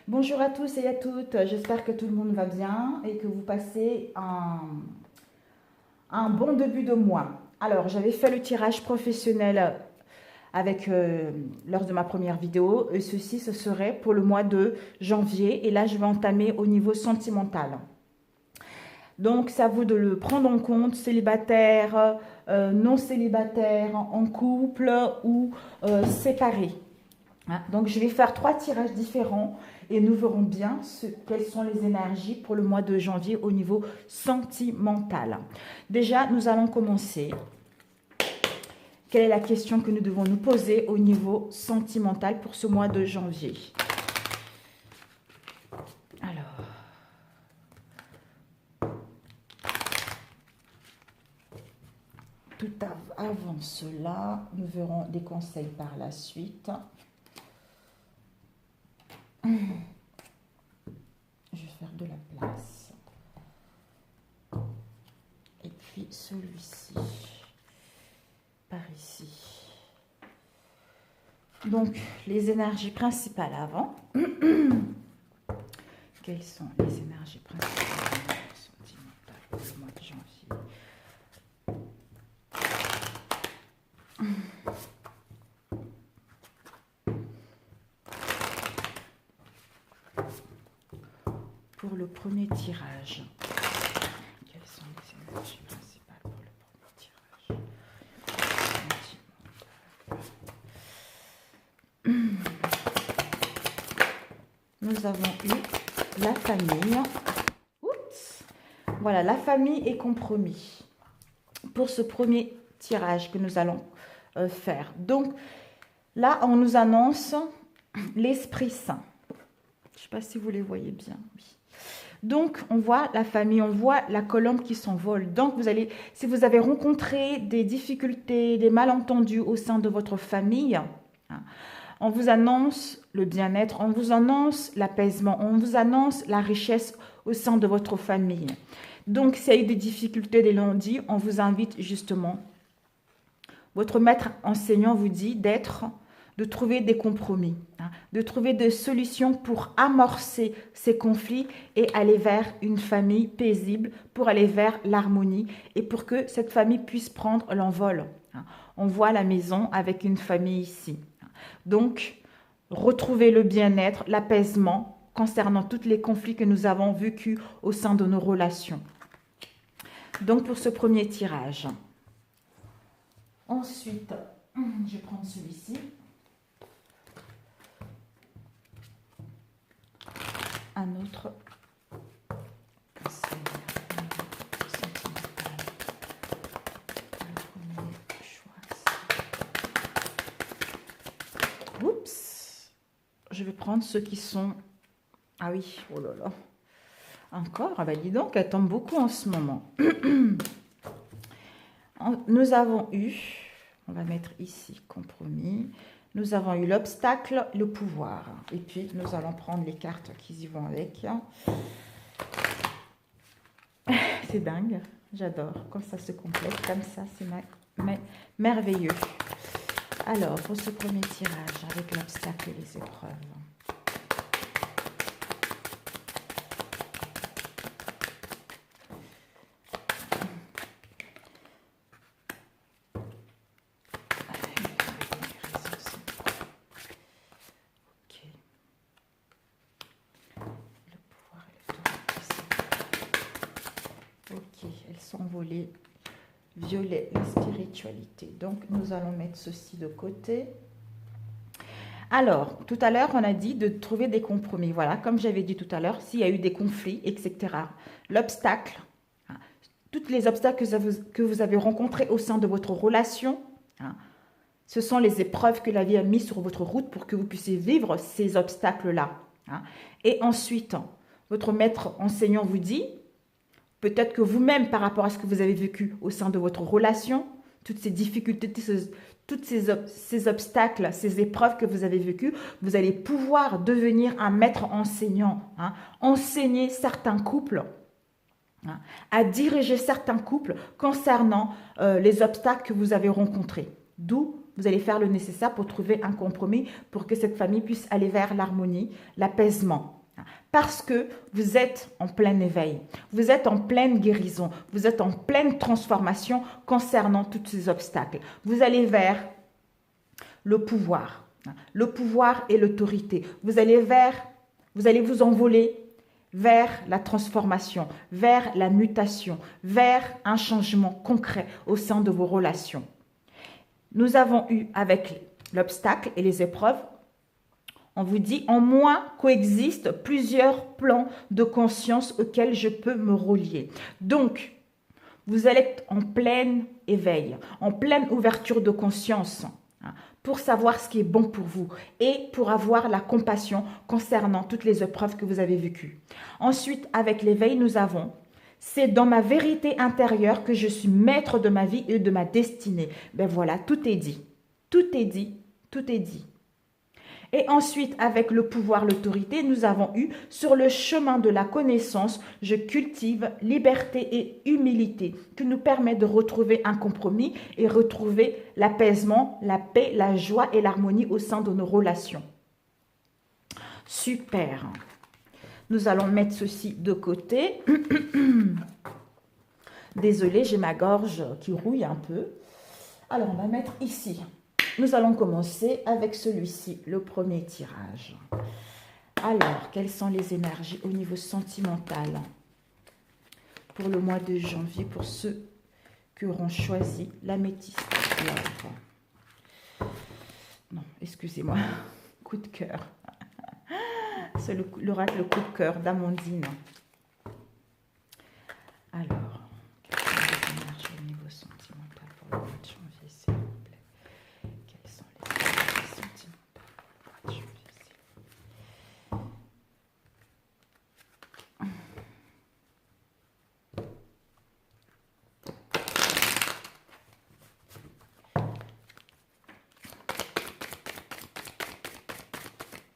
Bonjour à tous et à toutes, j'espère que tout le monde va bien et que vous passez un bon début de mois. Alors, j'avais fait le tirage professionnel avec lors de ma première vidéo et ceci, ce serait pour le mois de janvier et là, je vais entamer au niveau sentimental. Donc, c'est à vous de le prendre en compte, célibataire, non célibataire, en couple ou séparé. Hein, donc, je vais faire 3 tirages différents et nous verrons bien quelles sont les énergies pour le mois de janvier au niveau sentimental. Déjà, nous allons commencer. Quelle est la question que nous devons nous poser au niveau sentimental pour ce mois de janvier? Alors, tout avant cela, nous verrons des conseils par la suite. Je vais faire de la place. Et puis celui-ci, par ici. Donc, les énergies principales avant. Quelles sont les énergies principales sentimentales pour le mois de janvier? Pour le premier tirage, quelles sont les énergies principales pour le premier tirage? Nous avons eu la famille. Oups. Voilà, la famille est compromis pour ce premier tirage que nous allons faire. Donc, là, on nous annonce l'Esprit Saint. Je ne sais pas si vous les voyez bien. Oui. Donc, on voit la famille, on voit la colombe qui s'envole. Donc, si vous avez rencontré des difficultés, des malentendus au sein de votre famille, hein, on vous annonce le bien-être, on vous annonce l'apaisement, on vous annonce la richesse au sein de votre famille. Donc, s'il y a eu des difficultés, des lundis, on vous invite justement. Votre maître enseignant vous dit de trouver des compromis, hein, de trouver des solutions pour amorcer ces conflits et aller vers une famille paisible, pour aller vers l'harmonie et pour que cette famille puisse prendre l'envol. Hein. On voit la maison avec une famille ici. Donc, retrouver le bien-être, l'apaisement concernant tous les conflits que nous avons vécus au sein de nos relations. Donc, pour ce premier tirage. Ensuite, je vais prendre celui-ci. Un autre conseil sentimental. Le premier choix. Oups. Je vais prendre ceux qui sont... Ah oui, oh là là. Encore, ah bah dis donc, elle tombe beaucoup en ce moment. Nous avons eu, on va mettre ici, compromis. Nous avons eu l'obstacle, le pouvoir. Et puis, nous allons prendre les cartes qui y vont avec. C'est dingue, j'adore. Quand ça se complète, comme ça, c'est merveilleux. Alors, pour ce premier tirage, avec l'obstacle et les épreuves. Ok, elles sont volées. Violet, la spiritualité. Donc, nous allons mettre ceci de côté. Alors, tout à l'heure, on a dit de trouver des compromis. Voilà, comme j'avais dit tout à l'heure, s'il y a eu des conflits, etc. L'obstacle, hein, tous les obstacles que vous avez rencontrés au sein de votre relation, hein, ce sont les épreuves que la vie a mises sur votre route pour que vous puissiez vivre ces obstacles-là. Hein. Et ensuite, votre maître enseignant vous dit, peut-être que vous-même, par rapport à ce que vous avez vécu au sein de votre relation, toutes ces difficultés, tous ces obstacles, ces épreuves que vous avez vécues, vous allez pouvoir devenir un maître enseignant, hein, enseigner certains couples, hein, à diriger certains couples concernant les obstacles que vous avez rencontrés. D'où vous allez faire le nécessaire pour trouver un compromis pour que cette famille puisse aller vers l'harmonie, l'apaisement. Parce que vous êtes en plein éveil, vous êtes en pleine guérison, vous êtes en pleine transformation concernant tous ces obstacles. Vous allez vers le pouvoir et l'autorité. Vous allez vous envoler vers la transformation, vers la mutation, vers un changement concret au sein de vos relations. Nous avons eu avec l'obstacle et les épreuves, on vous dit, en moi coexistent plusieurs plans de conscience auxquels je peux me relier. Donc, vous allez être en plein éveil, en pleine ouverture de conscience pour savoir ce qui est bon pour vous et pour avoir la compassion concernant toutes les épreuves que vous avez vécues. Ensuite, avec l'éveil, nous avons « C'est dans ma vérité intérieure que je suis maître de ma vie et de ma destinée. » Ben voilà, tout est dit. Tout est dit. Tout est dit. Et ensuite, avec le pouvoir, l'autorité, nous avons eu « Sur le chemin de la connaissance, je cultive liberté et humilité qui nous permet de retrouver un compromis et retrouver l'apaisement, la paix, la joie et l'harmonie au sein de nos relations. » Super. Nous allons mettre ceci de côté. Désolée, j'ai ma gorge qui rouille un peu. Alors, on va mettre ici. Nous allons commencer avec celui-ci, le premier tirage. Alors, quelles sont les énergies au niveau sentimental pour le mois de janvier pour ceux qui auront choisi l'améthyste? Non, excusez-moi, coup de cœur. C'est l'oracle coup de cœur d'Amandine. Alors, quelles sont les énergies au niveau sentimental pour le mois de janvier, s'il vous plaît? Quelles sont les énergies sentimentales pour le mois de janvier,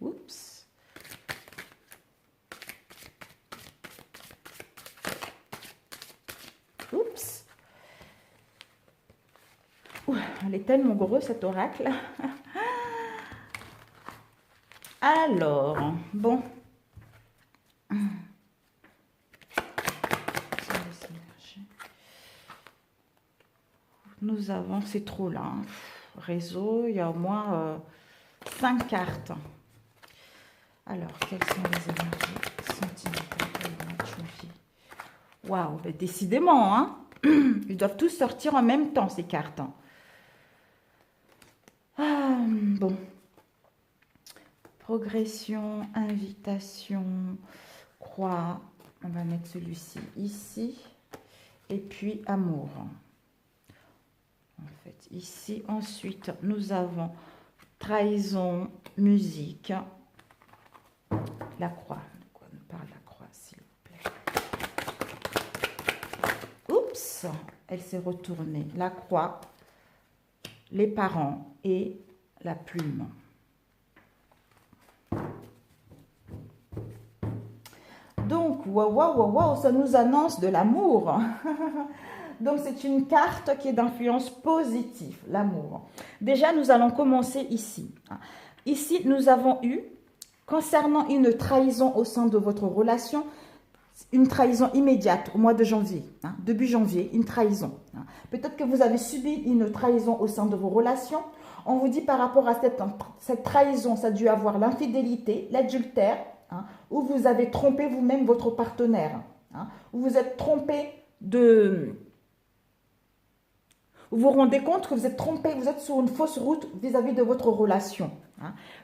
Oups. Oups. Ouh, elle est tellement gros cet oracle. Alors, bon. Nous avons, c'est trop là. Hein. Réseau, il y a au moins 5 cartes. Alors, quelles sont les énergies sentimentales pour le mois de janvier? Waouh, mais décidément, hein. Ils doivent tous sortir en même temps, ces cartes. Ah, bon. Progression, invitation, croix. On va mettre celui-ci ici. Et puis, amour. En fait, ici. Ensuite, nous avons trahison, musique. La croix. De quoi nous parle la croix, s'il vous plaît? Oups, elle s'est retournée. La croix, les parents et la plume. Donc, waouh, ça nous annonce de l'amour. Donc, c'est une carte qui est d'influence positive, l'amour. Déjà, nous allons commencer ici. Ici, nous avons eu, concernant une trahison au sein de votre relation, une trahison immédiate au mois de janvier, début janvier, une trahison. Peut-être que vous avez subi une trahison au sein de vos relations. On vous dit par rapport à cette trahison, ça a dû avoir l'infidélité, l'adultère, où vous avez trompé vous-même votre partenaire, où vous êtes trompé de... Vous vous rendez compte que vous êtes trompé, vous êtes sur une fausse route vis-à-vis de votre relation.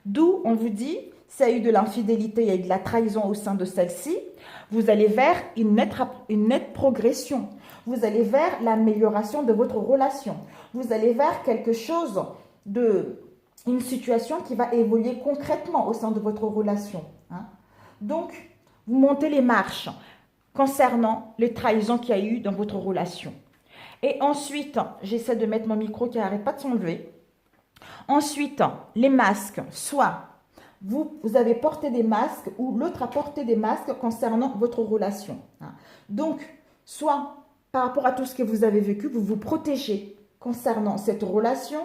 D'où on vous dit, s'il y a eu de l'infidélité, il y a eu de la trahison au sein de celle-ci, vous allez vers une nette progression. Vous allez vers l'amélioration de votre relation. Vous allez vers quelque chose une situation qui va évoluer concrètement au sein de votre relation. Donc, vous montez les marches concernant les trahisons qu'il y a eu dans votre relation. Et ensuite, j'essaie de mettre mon micro qui n'arrête pas de s'enlever. Ensuite, les masques, soit vous avez porté des masques ou l'autre a porté des masques concernant votre relation. Donc, soit par rapport à tout ce que vous avez vécu, vous vous protégez concernant cette relation,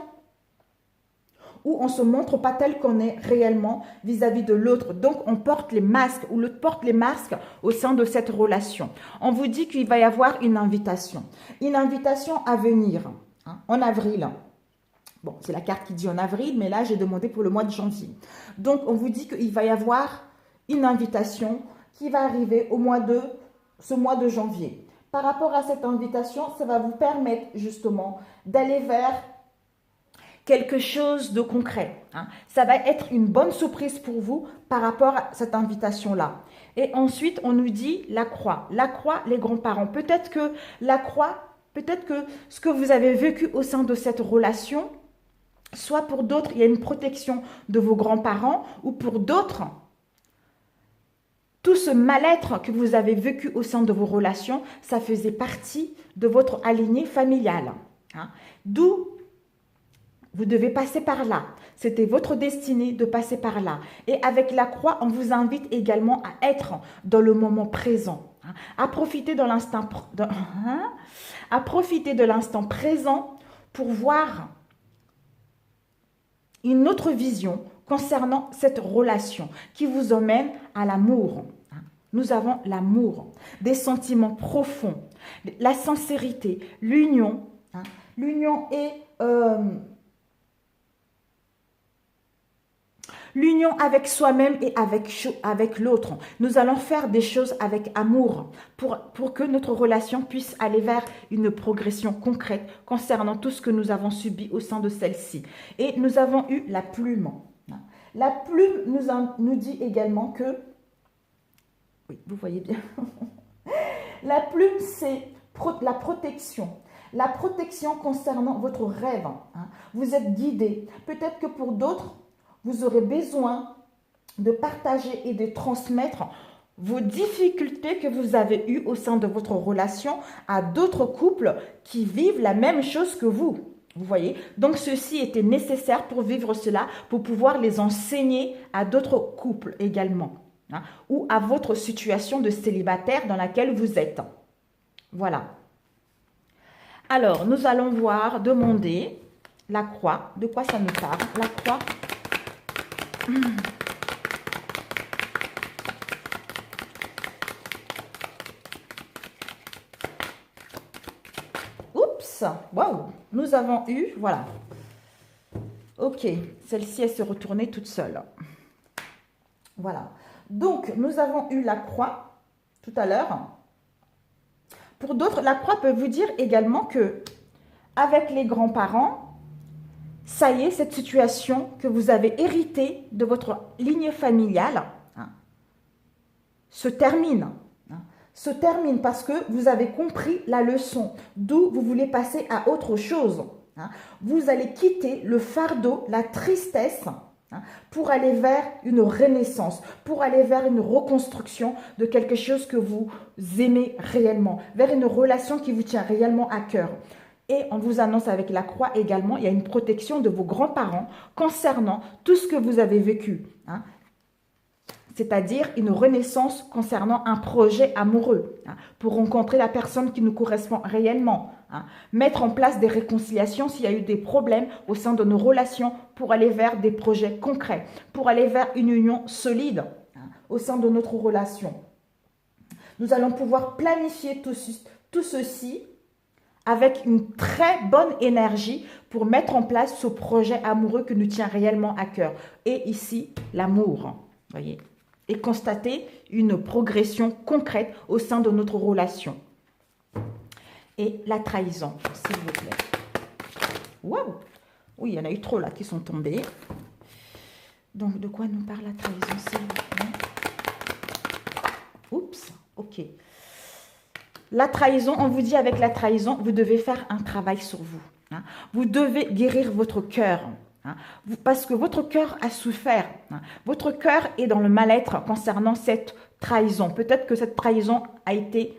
où on ne se montre pas tel qu'on est réellement vis-à-vis de l'autre. Donc, on porte les masques ou l'autre porte les masques au sein de cette relation. On vous dit qu'il va y avoir une invitation à venir en avril. Bon, c'est la carte qui dit en avril, mais là, j'ai demandé pour le mois de janvier. Donc, on vous dit qu'il va y avoir une invitation qui va arriver ce mois de janvier. Par rapport à cette invitation, ça va vous permettre justement d'aller vers quelque chose de concret. Ça va être une bonne surprise pour vous par rapport à cette invitation-là. Et ensuite, on nous dit la croix. La croix, les grands-parents. Peut-être que la croix, peut-être que ce que vous avez vécu au sein de cette relation, soit pour d'autres, il y a une protection de vos grands-parents, ou pour d'autres, tout ce mal-être que vous avez vécu au sein de vos relations, ça faisait partie de votre alignée familiale. D'où vous devez passer par là. C'était votre destinée de passer par là. Et avec la croix, on vous invite également à être dans le moment présent. À profiter de l'instant présent pour voir une autre vision concernant cette relation qui vous emmène à l'amour. Nous avons l'amour, des sentiments profonds, la sincérité, l'union. L'union est l'union avec soi-même et avec l'autre. Nous allons faire des choses avec amour pour que notre relation puisse aller vers une progression concrète concernant tout ce que nous avons subi au sein de celle-ci. Et nous avons eu la plume. La plume nous dit également que, oui, vous voyez bien, la plume c'est la protection. La protection concernant votre rêve. Vous êtes guidé. Peut-être que pour d'autres, vous aurez besoin de partager et de transmettre vos difficultés que vous avez eues au sein de votre relation à d'autres couples qui vivent la même chose que vous. Vous voyez? Donc, ceci était nécessaire pour vivre cela, pour pouvoir les enseigner à d'autres couples également. Ou à votre situation de célibataire dans laquelle vous êtes. Voilà. Alors, nous allons demander la croix. De quoi ça nous parle? La croix. Oups, waouh, nous avons eu, voilà. Ok, celle-ci, elle s'est retournée toute seule. Voilà. Donc, nous avons eu la croix tout à l'heure. Pour d'autres, la croix peut vous dire également que, avec les grands-parents, ça y est, cette situation que vous avez héritée de votre lignée familiale se termine. Se termine parce que vous avez compris la leçon, d'où vous voulez passer à autre chose. Vous allez quitter le fardeau, la tristesse, pour aller vers une renaissance, pour aller vers une reconstruction de quelque chose que vous aimez réellement, vers une relation qui vous tient réellement à cœur. Et on vous annonce avec la croix également, il y a une protection de vos grands-parents concernant tout ce que vous avez vécu. C'est-à-dire une renaissance concernant un projet amoureux, pour rencontrer la personne qui nous correspond réellement. Mettre en place des réconciliations s'il y a eu des problèmes au sein de nos relations pour aller vers des projets concrets, pour aller vers une union solide au sein de notre relation. Nous allons pouvoir planifier tout ceci avec une très bonne énergie pour mettre en place ce projet amoureux qui nous tient réellement à cœur. Et ici, l'amour, voyez, et constater une progression concrète au sein de notre relation. Et la trahison, s'il vous plaît. Waouh! Oui, il y en a eu trop là qui sont tombés. Donc, de quoi nous parle la trahison, s'il vous plaît? Oups, ok. La trahison, on vous dit avec la trahison, vous devez faire un travail sur vous. Vous devez guérir votre cœur. Parce que votre cœur a souffert. Votre cœur est dans le mal-être concernant cette trahison. Peut-être que cette trahison a été...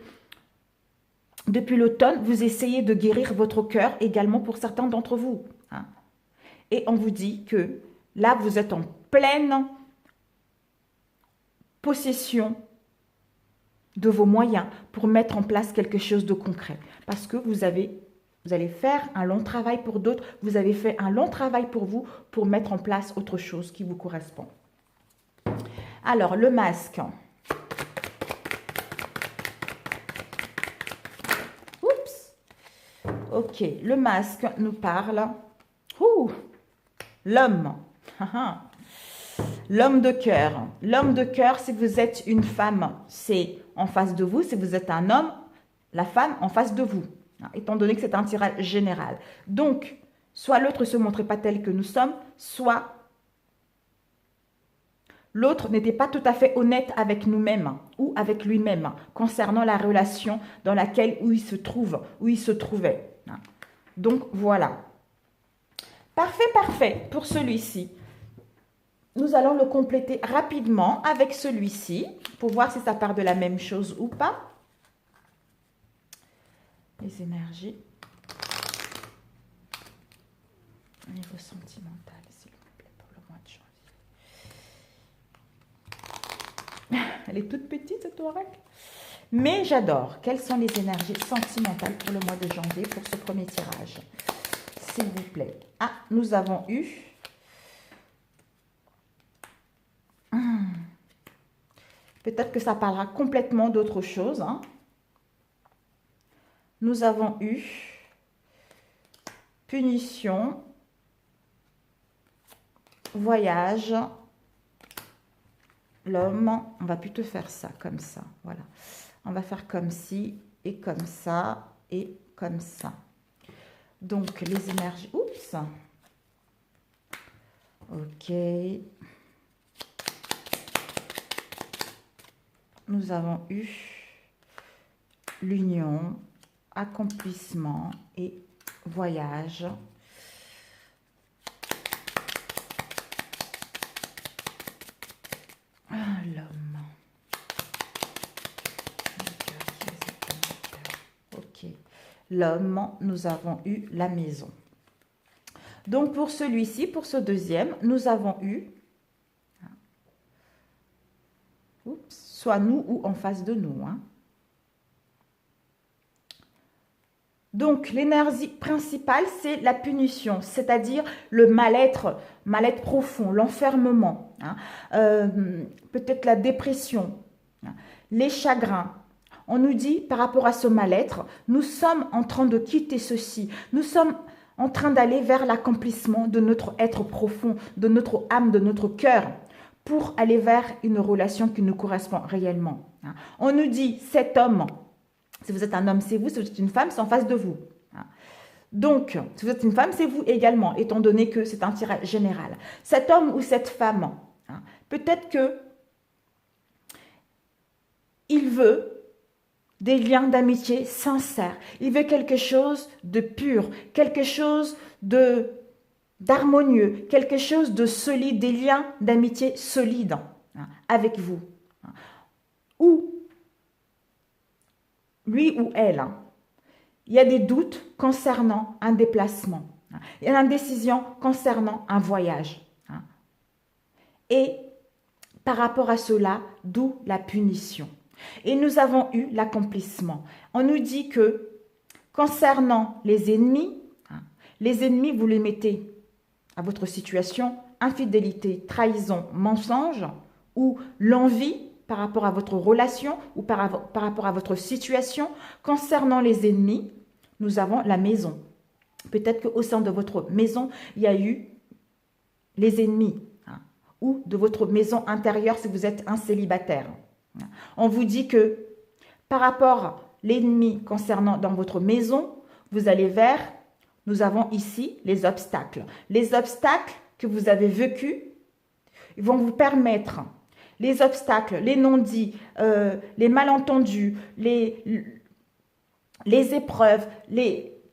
Depuis l'automne, vous essayez de guérir votre cœur également pour certains d'entre vous. Et on vous dit que là, vous êtes en pleine possession de vos moyens pour mettre en place quelque chose de concret. Parce que vous avez Vous allez faire un long travail pour d'autres. Vous avez fait un long travail pour vous pour mettre en place autre chose qui vous correspond. Alors, le masque. Oups. Ok, le masque nous parle. L'homme. L'homme de cœur. L'homme de cœur, si vous êtes une femme, c'est en face de vous. Si vous êtes un homme, la femme en face de vous. Étant donné que c'est un tirage général. Donc, soit l'autre ne se montrait pas tel que nous sommes, soit l'autre n'était pas tout à fait honnête avec nous-mêmes ou avec lui-même concernant la relation dans laquelle où il se trouve, où il se trouvait. Donc, voilà. Parfait, parfait pour celui-ci. Nous allons le compléter rapidement avec celui-ci pour voir si ça part de la même chose ou pas. Les énergies. Au niveau sentimental, s'il vous plaît, pour le mois de janvier. Elle est toute petite, cette oracle. Mais j'adore. Quelles sont les énergies sentimentales pour le mois de janvier, pour ce premier tirage? S'il vous plaît. Ah, nous avons eu... Peut-être que ça parlera complètement d'autre chose. Nous avons eu punition, voyage, l'homme. On va plutôt faire ça, comme ça. Voilà. On va faire comme ci, et comme ça, et comme ça. Donc, les énergies... Oups. Ok. Nous avons eu l'union, accomplissement et voyage. L'homme. Ok. L'homme, nous avons eu la maison. Donc, pour celui-ci, pour ce deuxième, nous avons eu... soit nous ou en face de nous. Donc, l'énergie principale, c'est la punition, c'est-à-dire le mal-être profond, l'enfermement, peut-être la dépression, les chagrins. On nous dit, par rapport à ce mal-être, nous sommes en train de quitter ceci, nous sommes en train d'aller vers l'accomplissement de notre être profond, de notre âme, de notre cœur, pour aller vers une relation qui nous correspond réellement. On nous dit, cet homme, si vous êtes un homme, c'est vous, si vous êtes une femme, c'est en face de vous. Donc, si vous êtes une femme, c'est vous également, étant donné que c'est un tirage général. Cet homme ou cette femme, peut-être que il veut des liens d'amitié sincères. Il veut quelque chose de pur, quelque chose d'harmonieux, quelque chose de solide, des liens d'amitié solides avec vous. Ou lui ou elle, il y a des doutes concernant un déplacement. Il y a une indécision concernant un voyage. Et par rapport à cela, d'où la punition. Et nous avons eu l'accomplissement. On nous dit que concernant les ennemis, vous les mettez à votre situation, infidélité, trahison, mensonge, ou l'envie par rapport à votre relation ou par rapport à votre situation. Concernant les ennemis, nous avons la maison. Peut-être qu'au sein de votre maison, il y a eu les ennemis, ou de votre maison intérieure si vous êtes un célibataire. On vous dit que par rapport à l'ennemi concernant dans votre maison, vous allez vers, nous avons ici les obstacles. Les obstacles que vous avez vécus vont vous permettre, les obstacles, les non-dits, les malentendus, les épreuves,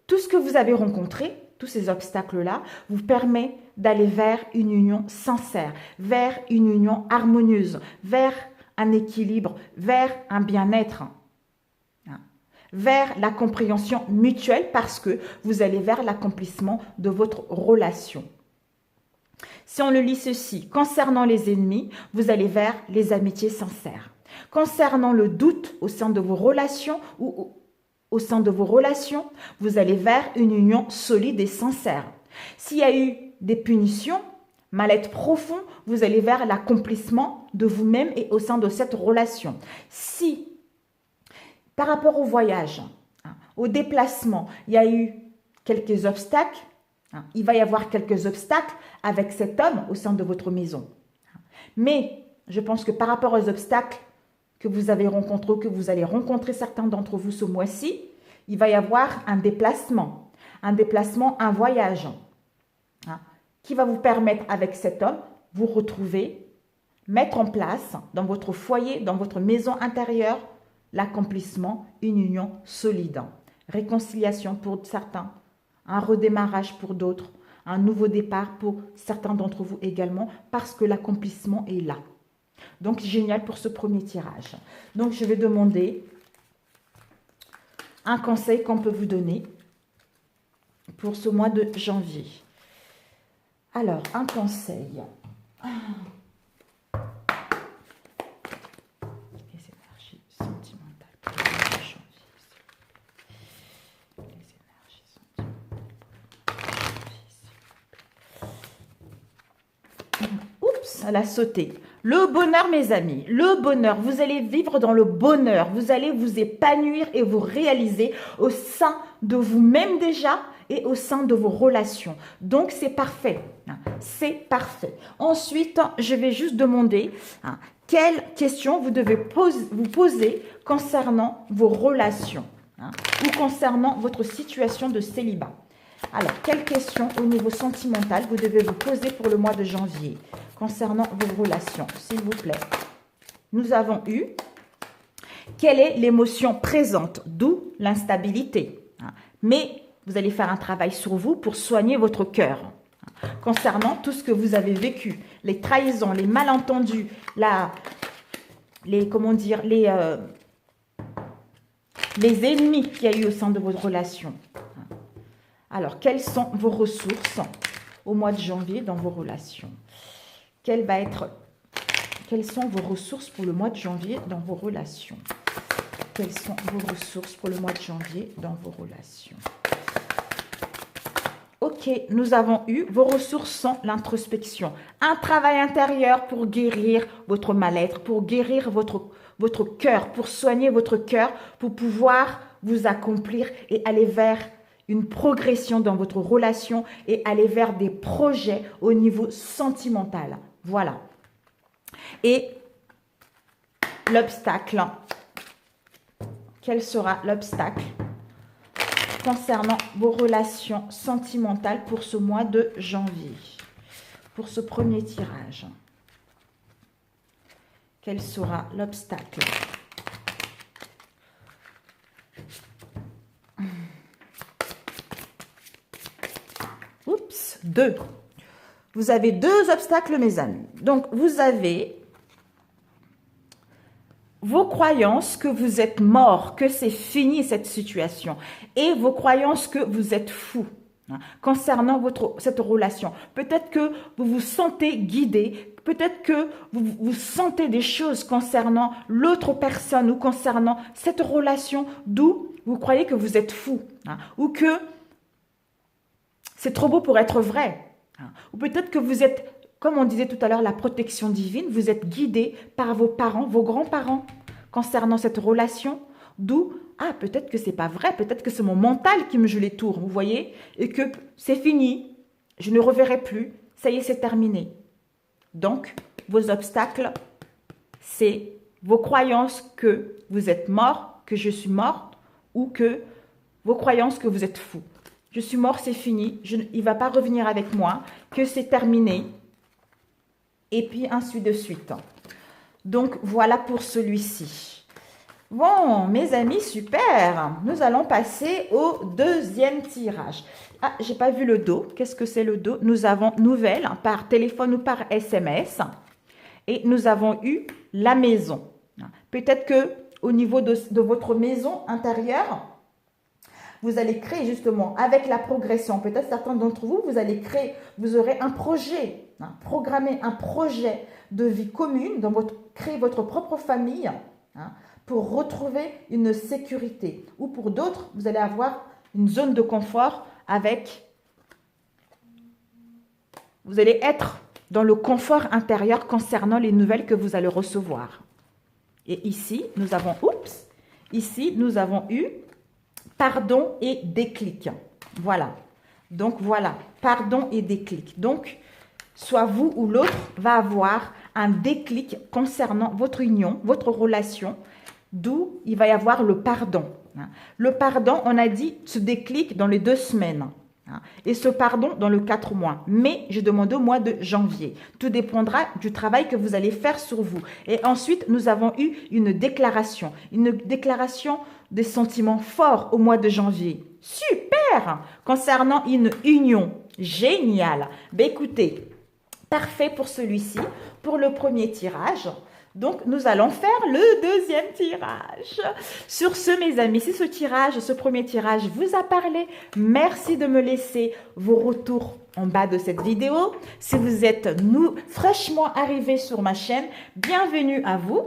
tout ce que vous avez rencontré, tous ces obstacles-là, vous permettent d'aller vers une union sincère, vers une union harmonieuse, vers un équilibre, vers un bien-être, vers la compréhension mutuelle parce que vous allez vers l'accomplissement de votre relation. Si on le lit ceci, concernant les ennemis, vous allez vers les amitiés sincères. Concernant le doute au sein de vos relations ou au sein de vos relations, vous allez vers une union solide et sincère. S'il y a eu des punitions, mal-être profond, vous allez vers l'accomplissement de vous-même et au sein de cette relation. Si, par rapport au voyage, au déplacement, il y a eu quelques obstacles, il va y avoir quelques obstacles avec cet homme au sein de votre maison. Mais je pense que par rapport aux obstacles que vous avez rencontrés, que vous allez rencontrer certains d'entre vous ce mois-ci, il va y avoir un déplacement, un voyage, qui va vous permettre avec cet homme, vous retrouver, mettre en place dans votre foyer, dans votre maison intérieure, l'accomplissement, une union solide. Réconciliation pour certains, un redémarrage pour d'autres, un nouveau départ pour certains d'entre vous également, parce que l'accomplissement est là. Donc, génial pour ce premier tirage. Donc, je vais demander un conseil qu'on peut vous donner pour ce mois de janvier. Alors, un conseil. Les énergies sentimentales pour le mois de janvier. Les énergies sentimentales. Oups, elle a sauté. Le bonheur, mes amis, le bonheur, vous allez vivre dans le bonheur, vous allez vous épanouir et vous réaliser au sein de vous-même déjà et au sein de vos relations. Donc, c'est parfait, c'est parfait. Ensuite, je vais juste demander quelles questions vous devez vous poser concernant vos relations ou concernant votre situation de célibat. Alors, quelles questions au niveau sentimental vous devez vous poser pour le mois de janvier concernant vos relations, s'il vous plaît. Nous avons eu, quelle est l'émotion présente, d'où l'instabilité. Mais vous allez faire un travail sur vous pour soigner votre cœur. Concernant tout ce que vous avez vécu, les trahisons, les malentendus, les ennemis qu'il y a eu au sein de votre relation. Alors, quelles sont vos ressources au mois de janvier dans vos relations? Quelles sont vos ressources pour le mois de janvier dans vos relations? Quelles sont vos ressources pour le mois de janvier dans vos relations? Ok, nous avons eu, vos ressources sont l'introspection. Un travail intérieur pour guérir votre mal-être, pour guérir votre cœur, pour soigner votre cœur, pour pouvoir vous accomplir et aller vers une progression dans votre relation et aller vers des projets au niveau sentimental. Voilà. Et l'obstacle. Quel sera l'obstacle concernant vos relations sentimentales pour ce mois de janvier? Pour ce premier tirage. Quel sera l'obstacle? Oups, 2. Vous avez 2 obstacles, mes amis. Donc, vous avez vos croyances que vous êtes mort, que c'est fini cette situation. Et vos croyances que vous êtes fou concernant cette relation. Peut-être que vous vous sentez guidé. Peut-être que vous sentez des choses concernant l'autre personne ou concernant cette relation d'où vous croyez que vous êtes fou. Ou que c'est trop beau pour être vrai. Ou peut-être que vous êtes, comme on disait tout à l'heure, la protection divine, vous êtes guidé par vos parents, vos grands-parents, concernant cette relation, d'où, peut-être que c'est pas vrai, peut-être que c'est mon mental qui me joue les tours, vous voyez, et que c'est fini, je ne reverrai plus, ça y est, c'est terminé. Donc, vos obstacles, c'est vos croyances que vous êtes mort, que je suis morte, ou que vos croyances que vous êtes fou. Je suis mort, c'est fini, il ne va pas revenir avec moi, que c'est terminé, et puis ainsi de suite. Donc, voilà pour celui-ci. Bon, mes amis, super. Nous allons passer au deuxième tirage. J'ai pas vu le dos. Qu'est-ce que c'est le dos? Nous avons nouvelles par téléphone ou par SMS. Et nous avons eu la maison. Peut-être que au niveau de votre maison intérieure, vous allez créer justement avec la progression. Peut-être certains d'entre vous, vous aurez un projet, programmer un projet de vie commune, créer votre propre famille hein, pour retrouver une sécurité. Ou pour d'autres, vous allez avoir une zone de confort avec... Vous allez être dans le confort intérieur concernant les nouvelles que vous allez recevoir. Et ici, nous avons... Oups! Ici, nous avons eu pardon et déclic. Voilà. Donc, voilà. Pardon et déclic. Donc, soit vous ou l'autre va avoir un déclic concernant votre union, votre relation, d'où il va y avoir le pardon. Le pardon, on a dit, se déclic dans les 2 semaines. Et ce pardon dans le 4 mois. Mais je demande au mois de janvier. Tout dépendra du travail que vous allez faire sur vous. Et ensuite, nous avons eu une déclaration. Une déclaration des sentiments forts au mois de janvier. Super! Concernant une union. Génial. Ben écoutez, parfait pour celui-ci. Pour le premier tirage. Donc, nous allons faire le deuxième tirage. Sur ce, mes amis, si ce premier tirage vous a parlé, merci de me laisser vos retours en bas de cette vidéo. Si vous êtes fraîchement arrivés sur ma chaîne, bienvenue à vous.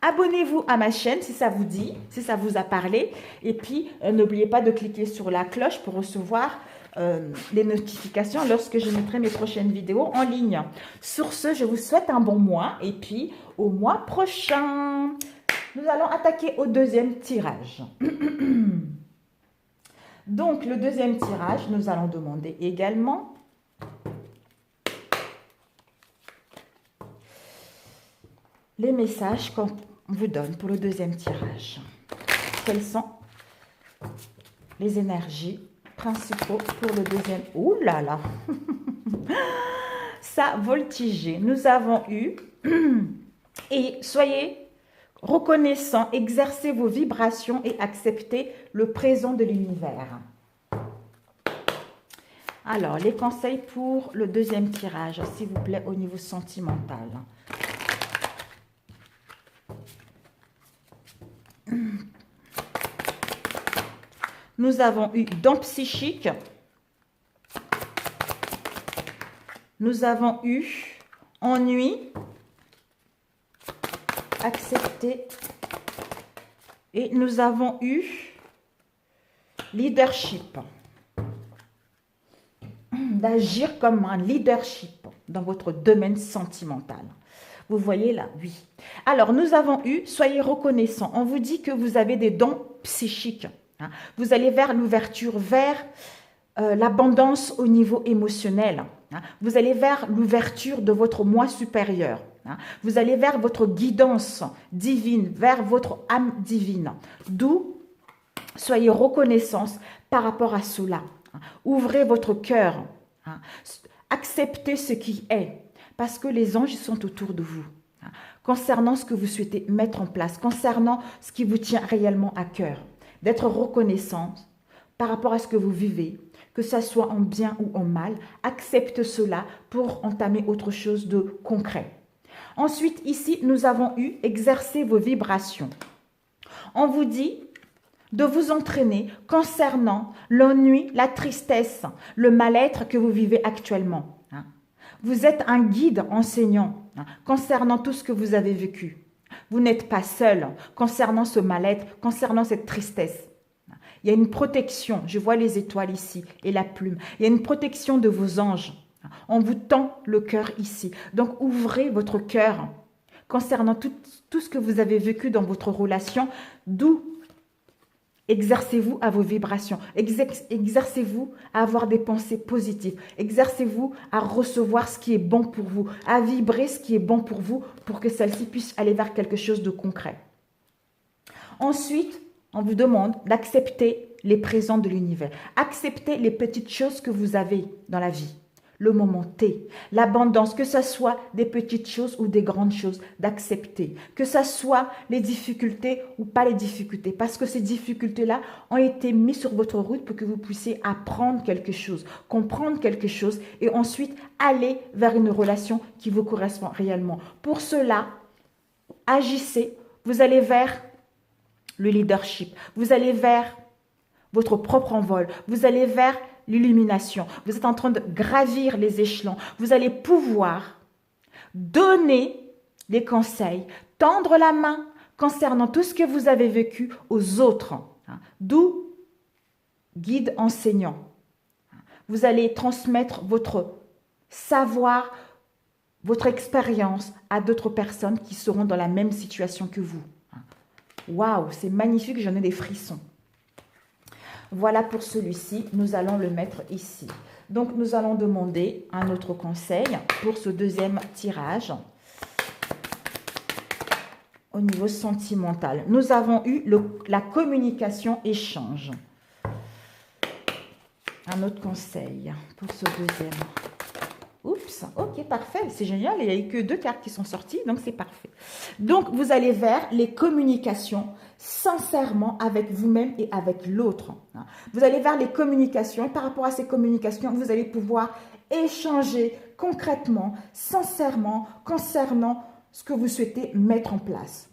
Abonnez-vous à ma chaîne si ça vous dit, si ça vous a parlé. Et puis, n'oubliez pas de cliquer sur la cloche pour recevoir les notifications lorsque je mettrai mes prochaines vidéos en ligne. Sur ce, je vous souhaite un bon mois et puis au mois prochain. Nous allons attaquer au deuxième tirage. Donc, le deuxième tirage, nous allons demander également les messages qu'on vous donne pour le deuxième tirage. Quelles sont les énergies principaux pour le deuxième? Ouh là là. Ça voltigé. Nous avons eu et soyez reconnaissants, exercez vos vibrations et acceptez le présent de l'univers. Alors, les conseils pour le deuxième tirage, s'il vous plaît, au niveau sentimental. Nous avons eu dons psychiques. Nous avons eu ennui, accepter. Et nous avons eu leadership. D'agir comme un leadership dans votre domaine sentimental. Vous voyez là, oui. Alors, nous avons eu, soyez reconnaissants. On vous dit que vous avez des dons psychiques. Vous allez vers l'ouverture, vers l'abondance au niveau émotionnel. Vous allez vers l'ouverture de votre moi supérieur. Vous allez vers votre guidance divine, vers votre âme divine. D'où, soyez reconnaissants par rapport à cela. Ouvrez votre cœur. Acceptez ce qui est. Parce que les anges sont autour de vous. Concernant ce que vous souhaitez mettre en place, concernant ce qui vous tient réellement à cœur. D'être reconnaissant par rapport à ce que vous vivez, que ça soit en bien ou en mal, accepte cela pour entamer autre chose de concret. Ensuite, ici, nous avons eu exercer vos vibrations. On vous dit de vous entraîner concernant l'ennui, la tristesse, le mal-être que vous vivez actuellement. Vous êtes un guide enseignant concernant tout ce que vous avez vécu. Vous n'êtes pas seul concernant ce mal-être, concernant cette tristesse. Il y a une protection, je vois les étoiles ici et la plume. Il y a une protection de vos anges. On vous tend le cœur ici. Donc, ouvrez votre cœur concernant tout ce que vous avez vécu dans votre relation, d'où exercez-vous à vos vibrations, exercez-vous à avoir des pensées positives, exercez-vous à recevoir ce qui est bon pour vous, à vibrer ce qui est bon pour vous, pour que celle-ci puisse aller vers quelque chose de concret. Ensuite, on vous demande d'accepter les présents de l'univers, accepter les petites choses que vous avez dans la vie. Le moment T, l'abondance, que ce soit des petites choses ou des grandes choses, d'accepter. Que ce soit les difficultés ou pas les difficultés. Parce que ces difficultés-là ont été mises sur votre route pour que vous puissiez apprendre quelque chose, comprendre quelque chose et ensuite aller vers une relation qui vous correspond réellement. Pour cela, agissez. Vous allez vers le leadership. Vous allez vers votre propre envol. Vous allez vers l'illumination. Vous êtes en train de gravir les échelons. Vous allez pouvoir donner des conseils, tendre la main concernant tout ce que vous avez vécu aux autres. D'où guide enseignant. Vous allez transmettre votre savoir, votre expérience à d'autres personnes qui seront dans la même situation que vous. Waouh, c'est magnifique, j'en ai des frissons. Voilà pour celui-ci, nous allons le mettre ici. Donc, nous allons demander un autre conseil pour ce deuxième tirage. Au niveau sentimental, nous avons eu la communication échange. Un autre conseil pour ce deuxième. Oups, ok, parfait, c'est génial, il n'y a eu que 2 cartes qui sont sorties, donc c'est parfait. Donc, vous allez vers les communications sincèrement avec vous-même et avec l'autre. Vous allez vers les communications et par rapport à ces communications, vous allez pouvoir échanger concrètement, sincèrement, concernant ce que vous souhaitez mettre en place.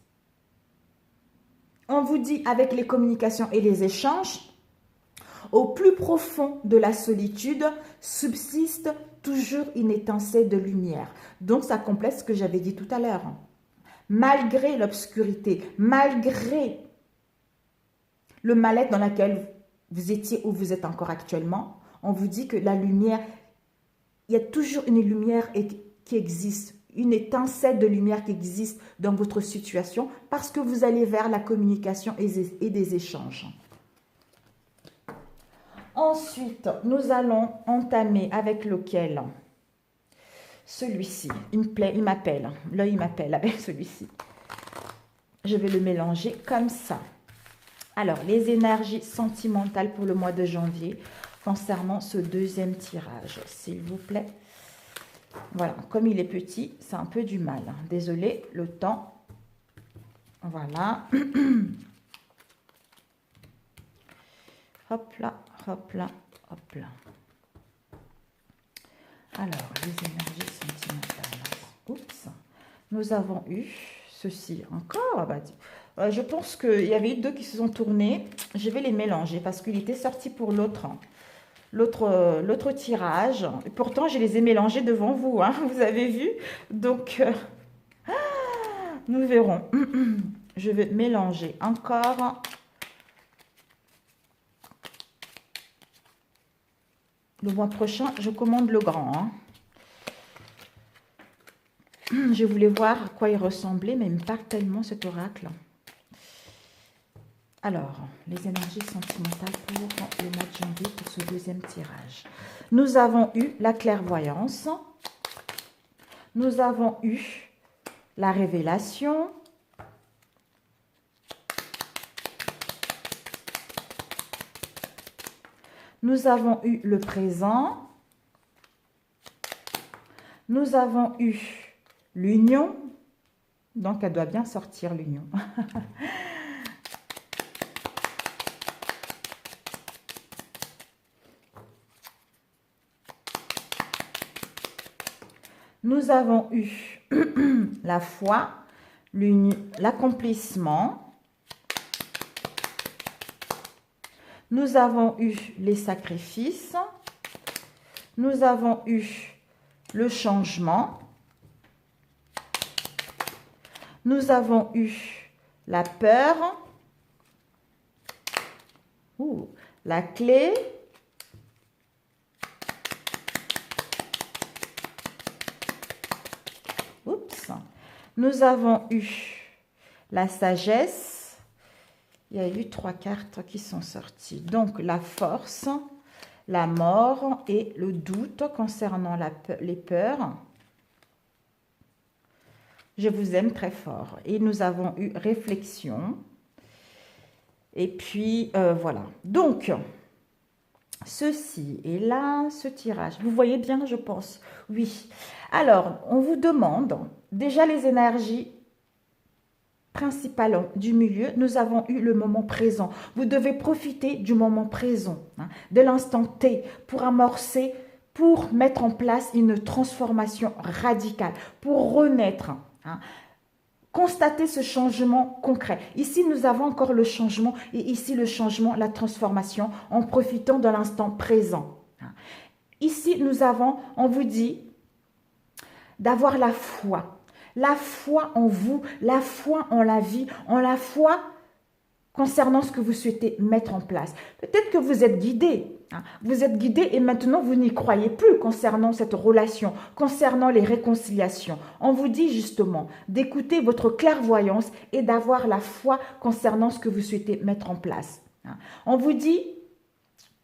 On vous dit avec les communications et les échanges, au plus profond de la solitude subsiste toujours une étincelle de lumière. Donc, ça complète ce que j'avais dit tout à l'heure. Malgré l'obscurité, malgré le mal-être dans lequel vous étiez ou vous êtes encore actuellement, on vous dit que la lumière, il y a toujours une lumière qui existe, une étincelle de lumière qui existe dans votre situation parce que vous allez vers la communication et des échanges. Ensuite, nous allons entamer avec lequel? Celui-ci. Il m'appelle. Là, il m'appelle avec celui-ci. Je vais le mélanger comme ça. Alors, les énergies sentimentales pour le mois de janvier concernant ce deuxième tirage, s'il vous plaît. Voilà, comme il est petit, c'est un peu du mal. Désolée, le temps. Voilà. Hop là, hop là, hop là. Alors, les énergies sentimentales. Oups. Nous avons eu ceci encore. Je pense qu'il y avait eu 2 qui se sont tournés. Je vais les mélanger parce qu'il était sorti pour l'autre tirage. Et pourtant, je les ai mélangés devant vous. Hein, vous avez vu. Donc, nous verrons. Je vais mélanger encore. Le mois prochain, je commande le grand. Hein. Je voulais voir à quoi il ressemblait, mais il me parle tellement cet oracle. Alors, les énergies sentimentales pour le mois de janvier, pour ce deuxième tirage. Nous avons eu la clairvoyance. Nous avons eu la révélation. Nous avons eu le présent. Nous avons eu l'union. Donc, elle doit bien sortir, l'union. Nous avons eu la foi, l'accomplissement. Nous avons eu les sacrifices. Nous avons eu le changement. Nous avons eu la peur. La clé. Oups. Nous avons eu la sagesse. Il y a eu 3 cartes qui sont sorties. Donc, la force, la mort et le doute concernant les peurs. Je vous aime très fort. Et nous avons eu réflexion. Et puis, voilà. Donc, ceci est là, ce tirage. Vous voyez bien, je pense. Oui. Alors, on vous demande déjà les énergies principal du milieu, nous avons eu le moment présent. Vous devez profiter du moment présent, hein, de l'instant T, pour amorcer, pour mettre en place une transformation radicale, pour renaître, hein, constater ce changement concret. Ici, nous avons encore le changement et ici, le changement, la transformation, en profitant de l'instant présent. Ici, nous avons, on vous dit, d'avoir la foi. la foi en vous, la foi en la vie, en la foi concernant ce que vous souhaitez mettre en place. Peut-être que vous êtes guidé. Vous êtes guidé et maintenant vous n'y croyez plus concernant cette relation, concernant les réconciliations. On vous dit justement d'écouter votre clairvoyance et d'avoir la foi concernant ce que vous souhaitez mettre en place. On vous dit,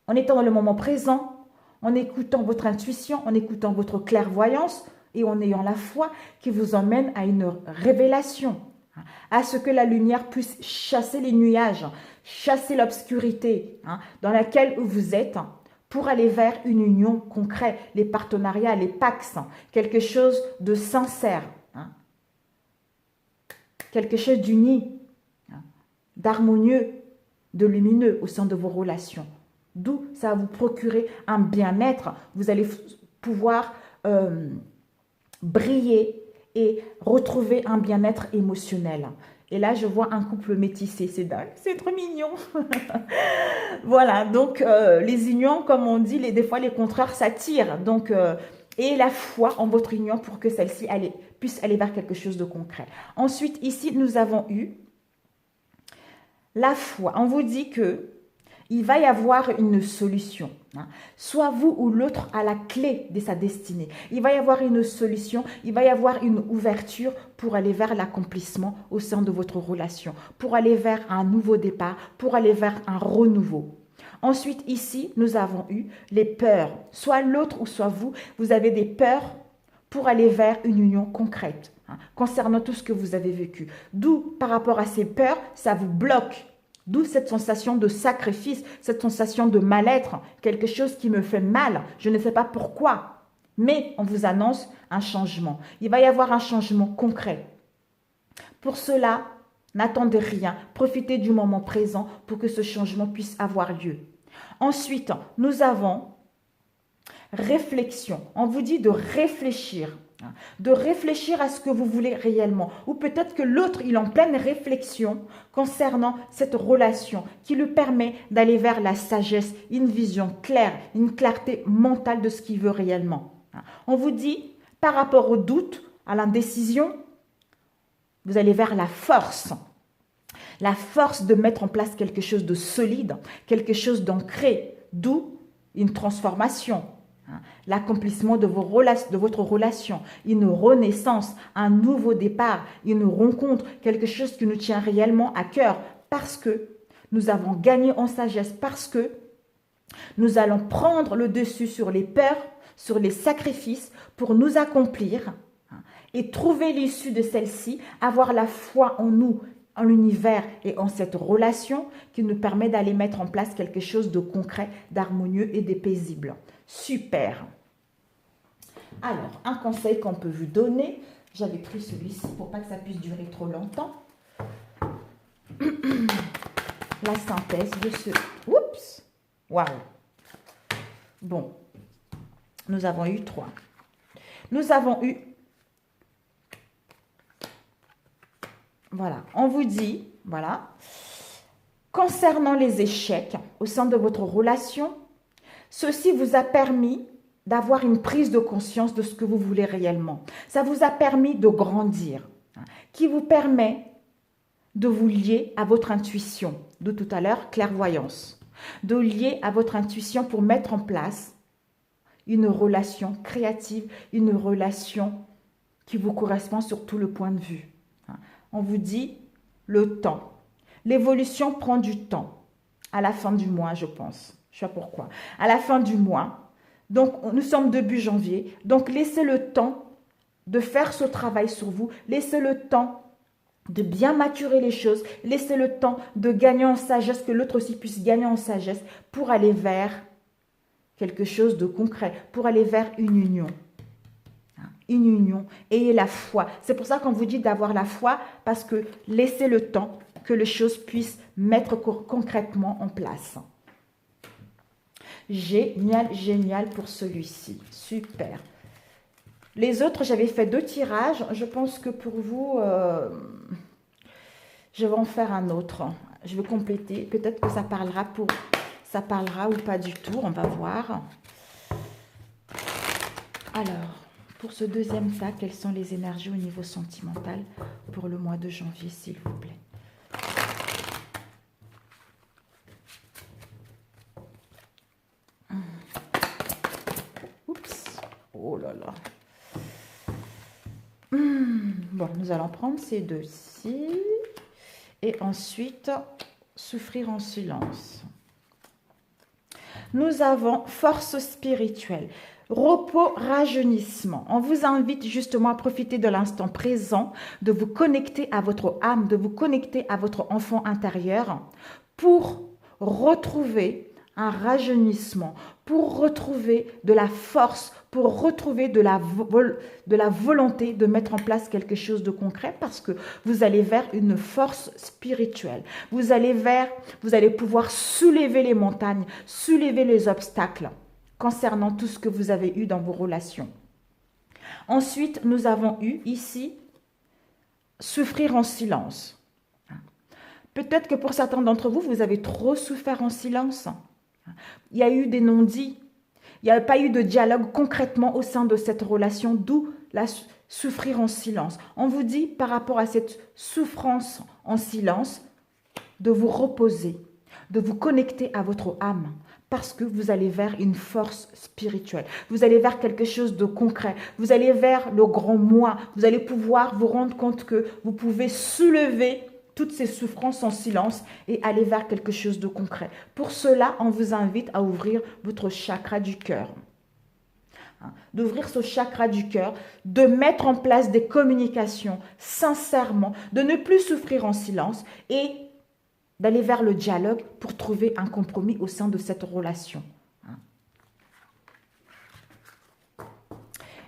en étant dans le moment présent, en écoutant votre intuition, en écoutant votre clairvoyance et en ayant la foi qui vous emmène à une révélation, à ce que la lumière puisse chasser les nuages, chasser l'obscurité dans laquelle vous êtes pour aller vers une union concrète, les partenariats, les pax, quelque chose de sincère, quelque chose d'uni, d'harmonieux, de lumineux au sein de vos relations. D'où ça va vous procurer un bien-être. Vous allez pouvoir briller et retrouver un bien-être émotionnel. Et là, je vois un couple métissé, c'est dingue, c'est trop mignon. Voilà, donc les unions, comme on dit, des fois les contraires s'attirent. Donc, et la foi en votre union pour que celle-ci puisse aller vers quelque chose de concret. Ensuite, ici, nous avons eu la foi. On vous dit que il va y avoir une solution. Soit vous ou l'autre a la clé de sa destinée. Il va y avoir une solution, il va y avoir une ouverture pour aller vers l'accomplissement au sein de votre relation, pour aller vers un nouveau départ, pour aller vers un renouveau. Ensuite, ici, nous avons eu les peurs. Soit l'autre ou soit vous, vous avez des peurs pour aller vers une union concrète concernant tout ce que vous avez vécu. D'où, par rapport à ces peurs, ça vous bloque. D'où cette sensation de sacrifice, cette sensation de mal-être, quelque chose qui me fait mal, je ne sais pas pourquoi. Mais on vous annonce un changement. Il va y avoir un changement concret. Pour cela, n'attendez rien, profitez du moment présent pour que ce changement puisse avoir lieu. Ensuite, nous avons réflexion. On vous dit de réfléchir à ce que vous voulez réellement. Ou peut-être que l'autre, il est en pleine réflexion concernant cette relation qui lui permet d'aller vers la sagesse, une vision claire, une clarté mentale de ce qu'il veut réellement. On vous dit, par rapport au doute, à l'indécision, vous allez vers la force de mettre en place quelque chose de solide, quelque chose d'ancré, d'où une transformation. L'accomplissement de votre relation, une renaissance, un nouveau départ, une rencontre, quelque chose qui nous tient réellement à cœur parce que nous avons gagné en sagesse, parce que nous allons prendre le dessus sur les peurs, sur les sacrifices pour nous accomplir et trouver l'issue de celle-ci, avoir la foi en nous, en l'univers et en cette relation qui nous permet d'aller mettre en place quelque chose de concret, d'harmonieux et de paisible. Super. Alors, un conseil qu'on peut vous donner, j'avais pris celui-ci pour pas que ça puisse durer trop longtemps. La synthèse de ce... Oups. Waouh. Bon, nous avons eu 3. Nous avons eu... Voilà, on vous dit, voilà, concernant les échecs au sein de votre relation, ceci vous a permis d'avoir une prise de conscience de ce que vous voulez réellement. Ça vous a permis de grandir, qui vous permet de vous lier à votre intuition, de tout à l'heure, clairvoyance, de lier à votre intuition pour mettre en place une relation créative, une relation qui vous correspond sur tout le point de vue. On vous dit le temps. L'évolution prend du temps. À la fin du mois, je pense. Je sais pas pourquoi. À la fin du mois. Donc, nous sommes début janvier. Donc, laissez le temps de faire ce travail sur vous. Laissez le temps de bien maturer les choses. Laissez le temps de gagner en sagesse, que l'autre aussi puisse gagner en sagesse pour aller vers quelque chose de concret, pour aller vers une union. Une union, ayez la foi. C'est pour ça qu'on vous dit d'avoir la foi, parce que laissez le temps que les choses puissent mettre concrètement en place. Génial, génial pour celui-ci. Super. Les autres, j'avais fait 2 tirages. Je pense que pour vous, je vais en faire un autre. Je vais compléter. Peut-être que ça parlera ou pas du tout. On va voir. Alors... Pour ce deuxième tas, quelles sont les énergies au niveau sentimental pour le mois de janvier, s'il vous plaît? Oups. Oh là là. Bon, nous allons prendre ces deux-ci. Et ensuite, souffrir en silence. Nous avons force spirituelle. Repos, rajeunissement. On vous invite justement à profiter de l'instant présent, de vous connecter à votre âme, de vous connecter à votre enfant intérieur pour retrouver un rajeunissement, pour retrouver de la force, pour retrouver de la volonté de mettre en place quelque chose de concret parce que vous allez vers une force spirituelle. Vous allez pouvoir soulever les montagnes, soulever les obstacles concernant tout ce que vous avez eu dans vos relations. Ensuite, nous avons eu ici souffrir en silence. Peut-être que pour certains d'entre vous, vous avez trop souffert en silence. Il y a eu des non-dits. Il n'y a pas eu de dialogue concrètement au sein de cette relation, d'où la souffrir en silence. On vous dit par rapport à cette souffrance en silence de vous reposer, de vous connecter à votre âme parce que vous allez vers une force spirituelle. Vous allez vers quelque chose de concret. Vous allez vers le grand moi. Vous allez pouvoir vous rendre compte que vous pouvez soulever toutes ces souffrances en silence et aller vers quelque chose de concret. Pour cela, on vous invite à ouvrir votre chakra du cœur. D'ouvrir ce chakra du cœur, de mettre en place des communications sincèrement, de ne plus souffrir en silence et d'aller vers le dialogue pour trouver un compromis au sein de cette relation.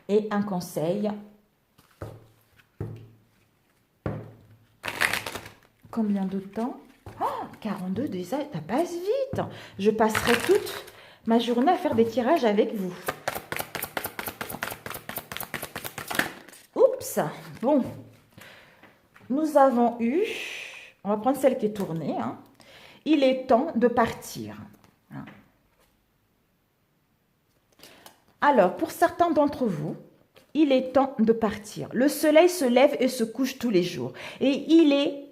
Et un conseil. Combien de temps? Oh, 42 déjà, ça passe vite. Je passerai toute ma journée à faire des tirages avec vous. Oups, bon. Nous avons eu, on va prendre celle qui est tournée. Il est temps de partir. Alors, pour certains d'entre vous, il est temps de partir. Le soleil se lève et se couche tous les jours. Et il est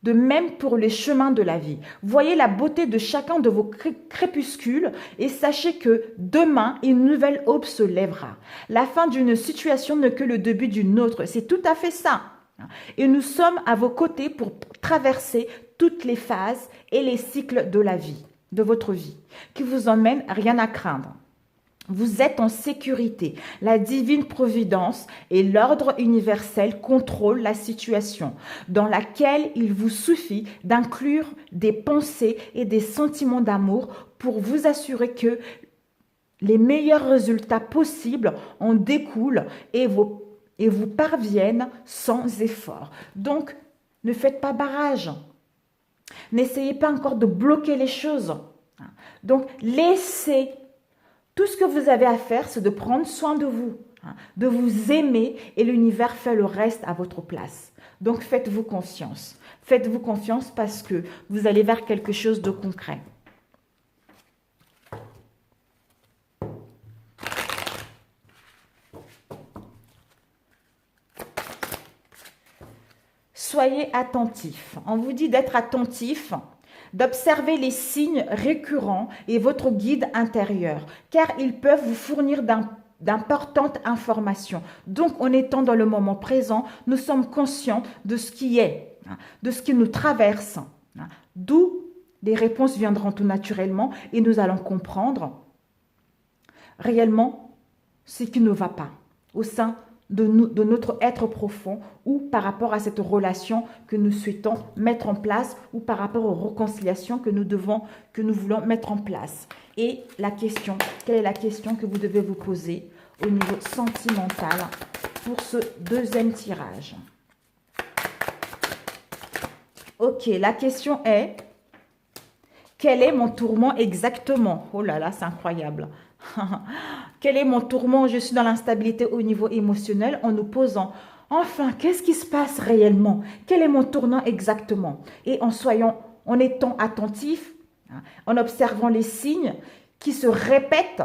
de même pour les chemins de la vie. Voyez la beauté de chacun de vos crépuscules et sachez que demain, une nouvelle aube se lèvera. La fin d'une situation n'est que le début d'une autre. C'est tout à fait ça. Et nous sommes à vos côtés pour traverser toutes les phases et les cycles de la vie, de votre vie, qui vous emmènent rien à craindre. Vous êtes en sécurité. La divine providence et l'ordre universel contrôlent la situation dans laquelle il vous suffit d'inclure des pensées et des sentiments d'amour pour vous assurer que les meilleurs résultats possibles en découlent et vous parviennent sans effort. Donc, ne faites pas barrage. N'essayez pas encore de bloquer les choses. Donc, laissez. Tout ce que vous avez à faire, c'est de prendre soin de vous, de vous aimer et l'univers fait le reste à votre place. Donc, faites-vous confiance. Faites-vous confiance parce que vous allez vers quelque chose de concret. Soyez attentifs. On vous dit d'être attentif, d'observer les signes récurrents et votre guide intérieur, car ils peuvent vous fournir d'importantes informations. Donc, en étant dans le moment présent, nous sommes conscients de ce qui est, de ce qui nous traverse, d'où les réponses viendront tout naturellement et nous allons comprendre réellement ce qui ne va pas au sein de notre être profond ou par rapport à cette relation que nous souhaitons mettre en place ou par rapport aux réconciliations que nous voulons mettre en place. Et la question, quelle est la question que vous devez vous poser au niveau sentimental pour ce deuxième tirage? Ok, la question est, quel est mon tourment exactement? Oh là là, c'est incroyable. Quel est mon tourment? Je suis dans l'instabilité au niveau émotionnel en nous posant, enfin, qu'est-ce qui se passe réellement? Quel est mon tournant exactement? Et en étant attentif, en observant les signes qui se répètent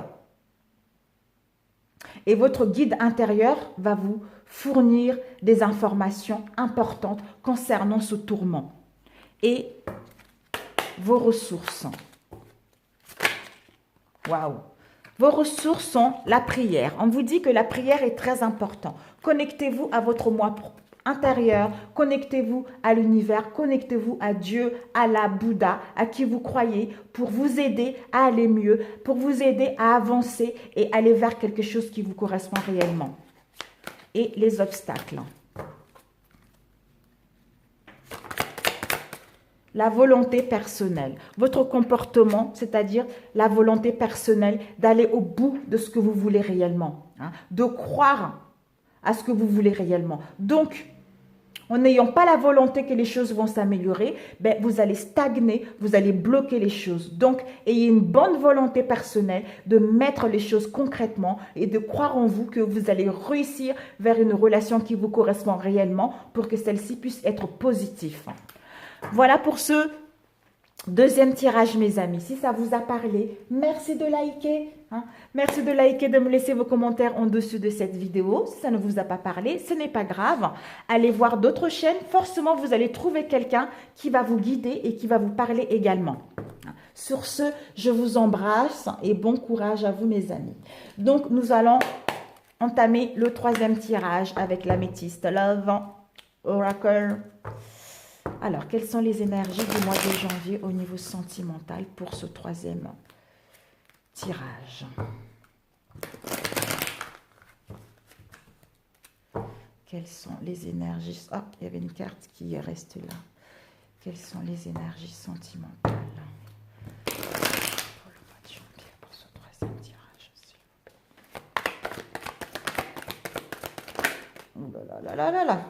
Et votre guide intérieur va vous fournir des informations importantes concernant ce tourment. Et vos ressources. Waouh! Vos ressources sont la prière. On vous dit que la prière est très importante. Connectez-vous à votre moi intérieur, connectez-vous à l'univers, connectez-vous à Dieu, à la Bouddha, à qui vous croyez, pour vous aider à aller mieux, pour vous aider à avancer et aller vers quelque chose qui vous correspond réellement. Et les obstacles. La volonté personnelle, votre comportement, c'est-à-dire la volonté personnelle d'aller au bout de ce que vous voulez réellement, hein, de croire à ce que vous voulez réellement. Donc, en n'ayant pas la volonté que les choses vont s'améliorer, ben, vous allez stagner, vous allez bloquer les choses. Donc, ayez une bonne volonté personnelle de mettre les choses concrètement et de croire en vous que vous allez réussir vers une relation qui vous correspond réellement pour que celle-ci puisse être positive. Voilà pour ce deuxième tirage, mes amis. Si ça vous a parlé, merci de liker. Hein. Merci de liker, de me laisser vos commentaires en dessous de cette vidéo. Si ça ne vous a pas parlé, ce n'est pas grave. Allez voir d'autres chaînes. Forcément, vous allez trouver quelqu'un qui va vous guider et qui va vous parler également. Sur ce, je vous embrasse et bon courage à vous, mes amis. Donc, nous allons entamer le troisième tirage avec l'améthyste Love Oracle. Alors, quelles sont les énergies du mois de janvier au niveau sentimental pour ce troisième tirage? Quelles sont les énergies... Ah, il y avait une carte qui reste là. Quelles sont les énergies sentimentales pour le mois de janvier pour ce troisième tirage, s'il vous plaît? Oh là là là là là!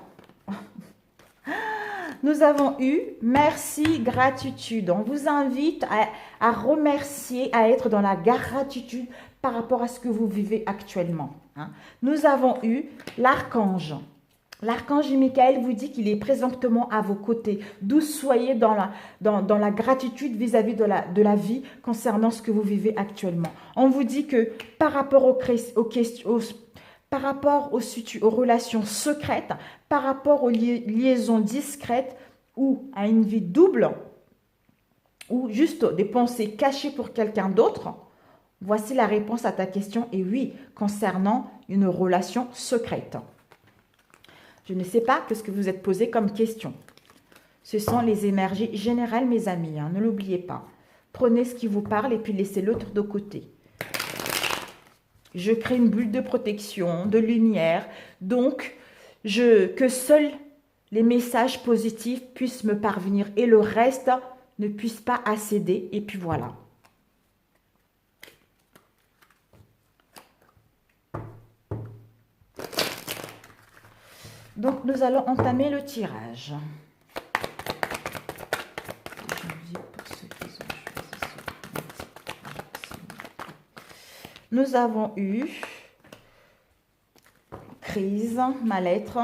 Nous avons eu merci, gratitude. On vous invite à remercier, à être dans la gratitude par rapport à ce que vous vivez actuellement. Hein. Nous avons eu l'archange. L'archange Michael vous dit qu'il est présentement à vos côtés. D'où soyez dans la gratitude vis-à-vis de la vie concernant ce que vous vivez actuellement. On vous dit que par rapport aux relations secrètes, par rapport aux liaisons discrètes ou à une vie double, ou juste des pensées cachées pour quelqu'un d'autre, voici la réponse à ta question. Et oui, concernant une relation secrète. Je ne sais pas ce que vous êtes posé comme question. Ce sont les énergies générales, mes amis, hein, ne l'oubliez pas. Prenez ce qui vous parle et puis laissez l'autre de côté. Je crée une bulle de protection, de lumière. Donc, que seuls les messages positifs puissent me parvenir et le reste ne puisse pas accéder. Et puis voilà. Donc, nous allons entamer le tirage. Nous avons eu crise, mal-être.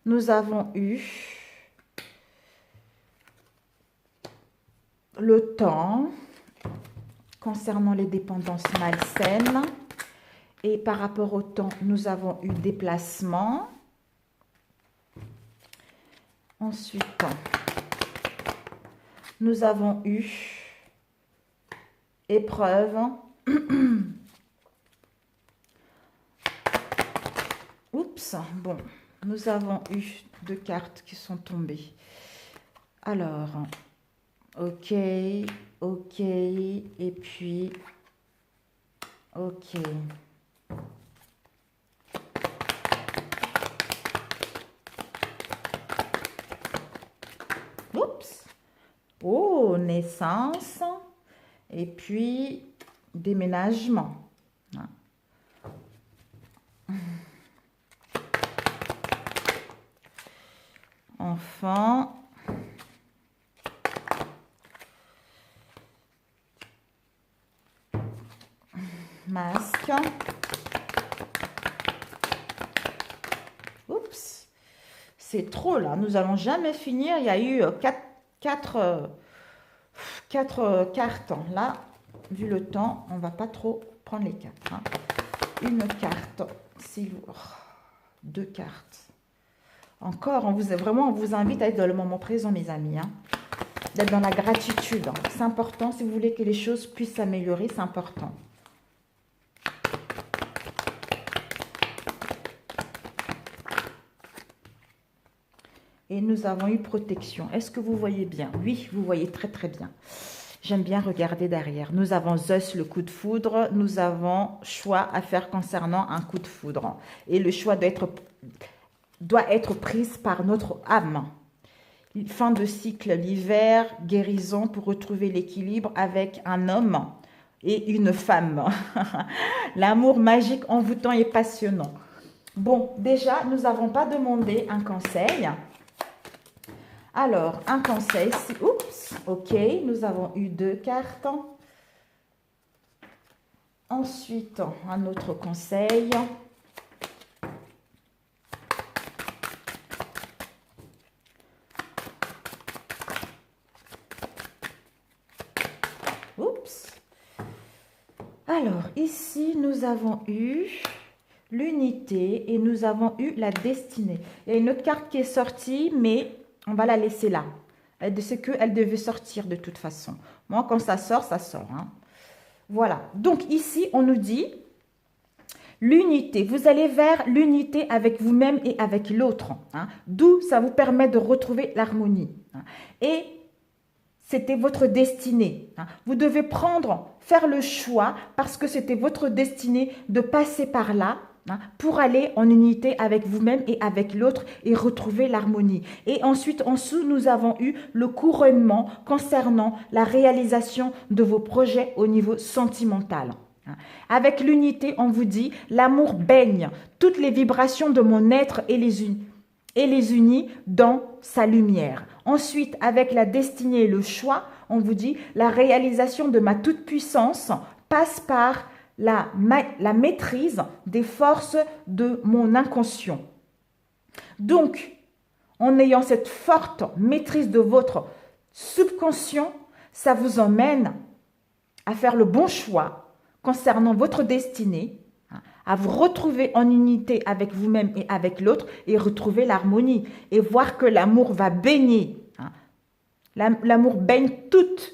Nous avons eu le temps concernant les dépendances malsaines. Et par rapport au temps, nous avons eu déplacement. Ensuite, nous avons eu épreuve. Oups, bon, nous avons eu deux cartes qui sont tombées. Alors, ok, ok, et puis, ok. Oups, oh, naissance. Et puis, déménagement. Enfant. Masque. Oups. C'est trop là. Nous allons jamais finir. Il y a eu quatre cartes. Là, vu le temps, on va pas trop prendre les quatre. Hein. Une carte, c'est lourd. Deux cartes. Encore, on vous invite à être dans le moment présent, mes amis. Hein. D'être dans la gratitude. Hein. C'est important, si vous voulez que les choses puissent s'améliorer, c'est important. Et nous avons eu protection. Est-ce que vous voyez bien? Oui, vous voyez très très bien. J'aime bien regarder derrière. Nous avons Zeus, le coup de foudre. Nous avons choix à faire concernant un coup de foudre. Et le choix doit être pris par notre âme. Fin de cycle, l'hiver, guérison pour retrouver l'équilibre avec un homme et une femme. L'amour magique, envoûtant et passionnant. Bon, déjà, nous n'avons pas demandé un conseil. Alors, un conseil, oups, ok, nous avons eu deux cartes. Ensuite, un autre conseil. Oups. Alors, ici, nous avons eu l'unité et nous avons eu la destinée. Il y a une autre carte qui est sortie, mais on va la laisser là. C'est qu'elle devait sortir de toute façon. Moi, quand ça sort, ça sort. Hein. Voilà. Donc, ici, on nous dit l'unité. Vous allez vers l'unité avec vous-même et avec l'autre. Hein. D'où ça vous permet de retrouver l'harmonie. Hein. Et c'était votre destinée. Hein. Vous devez faire le choix parce que c'était votre destinée de passer par là. Pour aller en unité avec vous-même et avec l'autre et retrouver l'harmonie. Et ensuite, en dessous, nous avons eu le couronnement concernant la réalisation de vos projets au niveau sentimental. Avec l'unité, on vous dit, l'amour baigne toutes les vibrations de mon être et les unit dans sa lumière. Ensuite, avec la destinée et le choix, on vous dit, la réalisation de ma toute-puissance passe par la maîtrise des forces de mon inconscient. Donc, en ayant cette forte maîtrise de votre subconscient, ça vous emmène à faire le bon choix concernant votre destinée, à vous retrouver en unité avec vous-même et avec l'autre et retrouver l'harmonie et voir que l'amour va baigner. L'amour baigne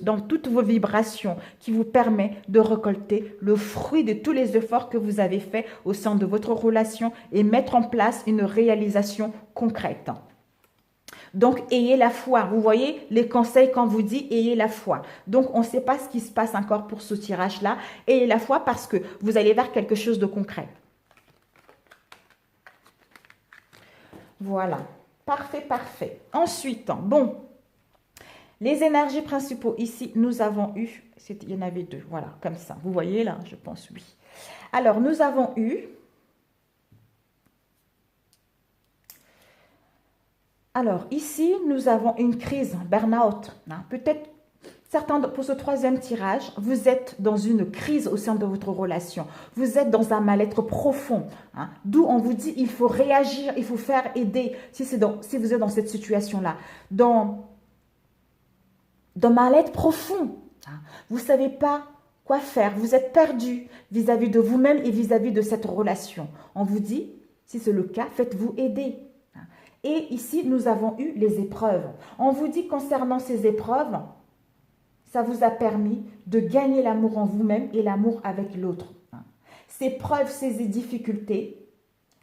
dans toutes vos vibrations qui vous permet de récolter le fruit de tous les efforts que vous avez faits au sein de votre relation et mettre en place une réalisation concrète. Donc, ayez la foi. Vous voyez les conseils quand vous dit ayez la foi. Donc, on ne sait pas ce qui se passe encore pour ce tirage-là. Ayez la foi parce que vous allez vers quelque chose de concret. Voilà. Parfait, parfait. Ensuite, bon. Les énergies principaux, ici, nous avons eu, il y en avait deux, voilà, comme ça. Vous voyez là, je pense, oui. Alors, nous avons eu, ici, nous avons une crise, burn-out. Hein. Peut-être, certains, pour ce troisième tirage, vous êtes dans une crise au sein de votre relation. Vous êtes dans un mal-être profond. Hein. D'où on vous dit, il faut réagir, il faut faire aider, si vous êtes dans cette situation-là. Dans mal-être profond. Vous ne savez pas quoi faire. Vous êtes perdu vis-à-vis de vous-même et vis-à-vis de cette relation. On vous dit, si c'est le cas, faites-vous aider. Et ici, nous avons eu les épreuves. On vous dit concernant ces épreuves, ça vous a permis de gagner l'amour en vous-même et l'amour avec l'autre. Ces preuves, ces difficultés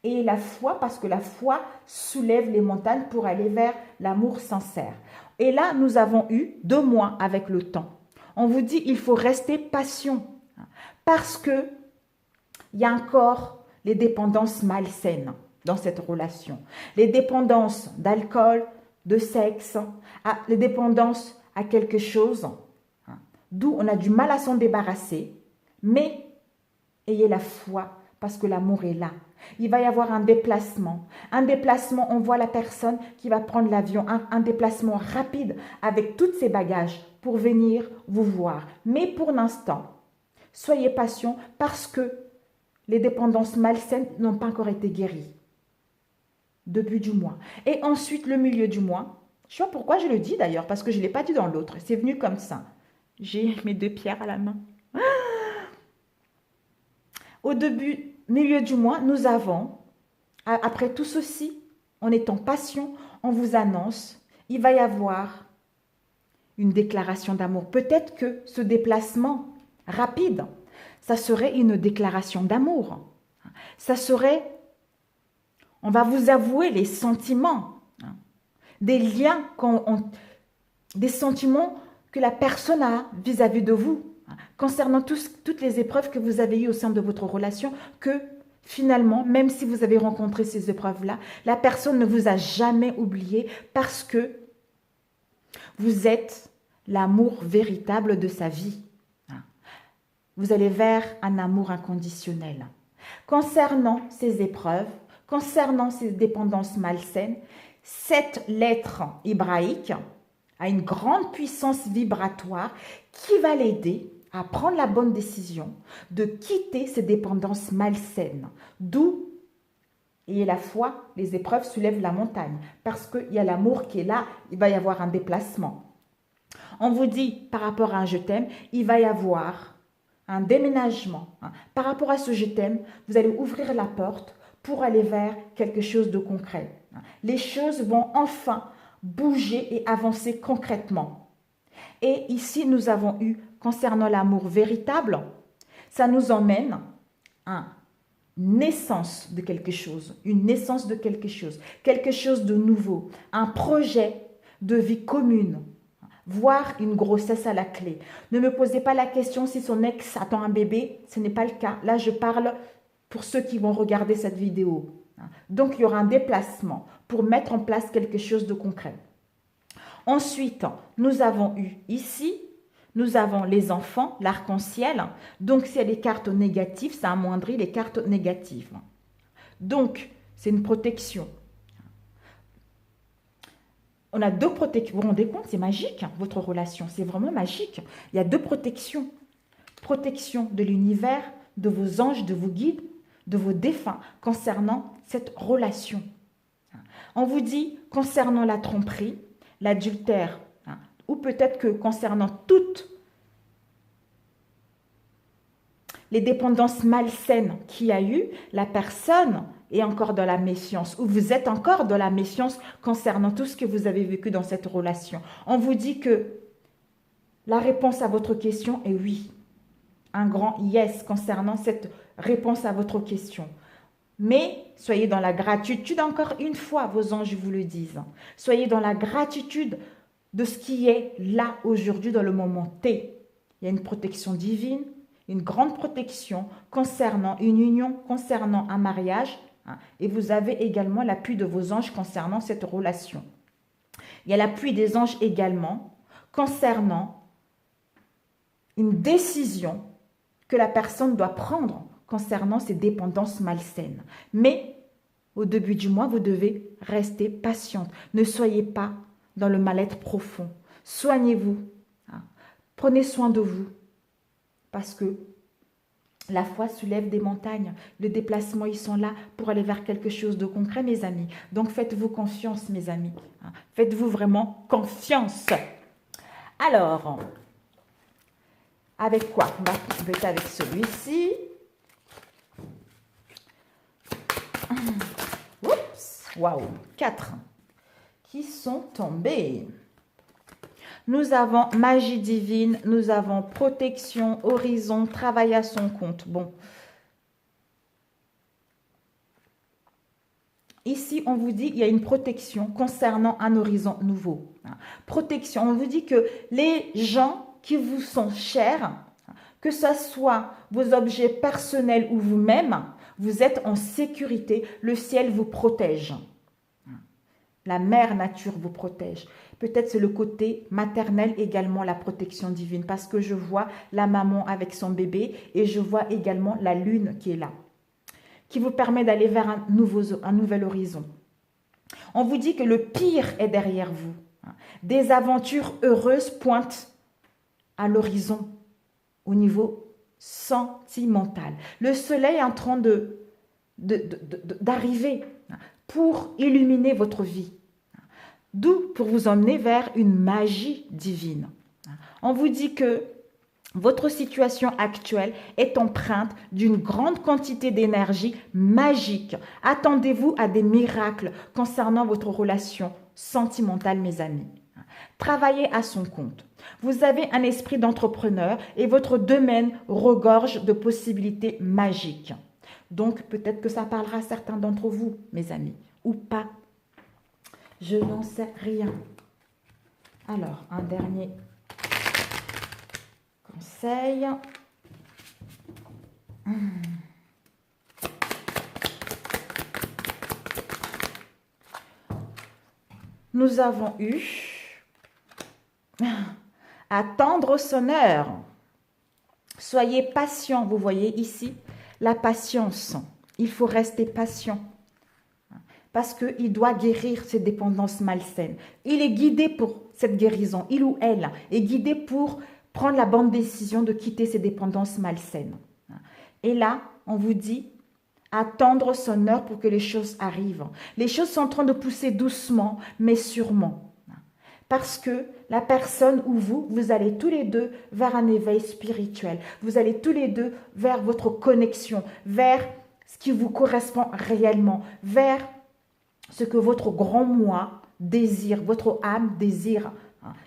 et la foi, parce que la foi soulève les montagnes pour aller vers l'amour sincère. Et là, nous avons eu 2 mois avec le temps. On vous dit il faut rester patient parce que il y a encore les dépendances malsaines dans cette relation. Les dépendances d'alcool, de sexe, les dépendances à quelque chose, d'où on a du mal à s'en débarrasser, mais ayez la foi parce que l'amour est là. Il va y avoir un déplacement. Un déplacement, on voit la personne qui va prendre l'avion, un déplacement rapide avec tous ses bagages pour venir vous voir. Mais pour l'instant, soyez patient parce que les dépendances malsaines n'ont pas encore été guéries. Début du mois. Et ensuite, le milieu du mois. Je ne sais pas pourquoi je le dis d'ailleurs, parce que je ne l'ai pas dit dans l'autre. C'est venu comme ça. J'ai mes 2 pierres à la main. Au début, milieu du mois, nous avons, après tout ceci, en étant patient, on vous annonce, il va y avoir une déclaration d'amour. Peut-être que ce déplacement rapide, ça serait une déclaration d'amour. Ça serait, on va vous avouer les sentiments, des liens, des sentiments que la personne a vis-à-vis de vous, concernant toutes les épreuves que vous avez eues au sein de votre relation, que finalement, même si vous avez rencontré ces épreuves-là, la personne ne vous a jamais oublié parce que vous êtes l'amour véritable de sa vie. Vous allez vers un amour inconditionnel. Concernant ces épreuves, concernant ces dépendances malsaines, cette lettre hébraïque a une grande puissance vibratoire qui va l'aider à prendre la bonne décision de quitter ces dépendances malsaines. D'où, et la foi, les épreuves soulèvent la montagne. Parce qu'il y a l'amour qui est là, il va y avoir un déplacement. On vous dit, par rapport à un je t'aime, il va y avoir un déménagement. Par rapport à ce je t'aime, vous allez ouvrir la porte pour aller vers quelque chose de concret. Les choses vont enfin bouger et avancer concrètement. Et ici, nous avons eu, concernant l'amour véritable, ça nous emmène à une naissance de quelque chose, quelque chose de nouveau, un projet de vie commune, voire une grossesse à la clé. Ne me posez pas la question si son ex attend un bébé, ce n'est pas le cas. Là, je parle pour ceux qui vont regarder cette vidéo. Donc, il y aura un déplacement pour mettre en place quelque chose de concret. Ensuite, nous avons eu ici, nous avons les enfants, l'arc-en-ciel. Donc, s'il y a des cartes négatives, ça amoindrit les cartes négatives. Donc, c'est une protection. On a deux protections. Vous vous rendez compte, c'est magique, votre relation. C'est vraiment magique. Il y a deux protections. Protection de l'univers, de vos anges, de vos guides, de vos défunts concernant cette relation. On vous dit, concernant la tromperie, l'adultère, ou peut-être que concernant toutes les dépendances malsaines qu'il y a eu, la personne est encore dans la méfiance, ou vous êtes encore dans la méfiance concernant tout ce que vous avez vécu dans cette relation. On vous dit que la réponse à votre question est oui. Un grand yes concernant cette réponse à votre question. Mais soyez dans la gratitude, encore une fois, vos anges vous le disent. Soyez dans la gratitude de ce qui est là aujourd'hui dans le moment T. Il y a une protection divine, une grande protection concernant une union, concernant un mariage. Et vous avez également l'appui de vos anges concernant cette relation. Il y a l'appui des anges également concernant une décision que la personne doit prendre concernant ces dépendances malsaines. Mais au début du mois, vous devez rester patiente. Ne soyez pas dans le mal-être profond. Soignez-vous. Prenez soin de vous. Parce que la foi soulève des montagnes. Le déplacement, ils sont là pour aller vers quelque chose de concret, mes amis. Donc, faites-vous confiance, mes amis. Faites-vous vraiment confiance. Alors, avec quoi? On va compléter avec celui-ci. Oups, waouh, 4 qui sont tombés. Nous avons magie divine, nous avons protection, horizon, travail à son compte. Bon. Ici, on vous dit qu'il y a une protection concernant un horizon nouveau. Protection, on vous dit que les gens qui vous sont chers, que ce soit vos objets personnels ou vous-même, vous êtes en sécurité, le ciel vous protège. La mère nature vous protège. Peut-être c'est le côté maternel également, la protection divine, parce que je vois la maman avec son bébé et je vois également la lune qui est là, qui vous permet d'aller vers un nouvel horizon. On vous dit que le pire est derrière vous. Des aventures heureuses pointent à l'horizon au niveau sentimental. Le soleil est en train d'arriver pour illuminer votre vie. D'où pour vous emmener vers une magie divine. On vous dit que Votre situation actuelle est empreinte d'une grande quantité d'énergie magique. Attendez-vous à des miracles concernant votre relation sentimentale, mes amis. Travaillez à son compte. Vous avez un esprit d'entrepreneur et votre domaine regorge de possibilités magiques. Donc, peut-être que ça parlera à certains d'entre vous, mes amis, ou pas. Je n'en sais rien. Alors, un dernier conseil. Nous avons eu attendre son heure. Soyez patient, vous voyez ici, la patience. Il faut rester patient parce qu'il doit guérir ses dépendances malsaines. Il est guidé pour cette guérison, il ou elle est guidé pour prendre la bonne décision de quitter ses dépendances malsaines. Et là, on vous dit, attendre son heure pour que les choses arrivent. Les choses sont en train de pousser doucement, mais sûrement. Parce que la personne ou vous allez tous les deux vers un éveil spirituel. Vous allez tous les deux vers votre connexion, vers ce qui vous correspond réellement, vers ce que votre grand moi désire, votre âme désire,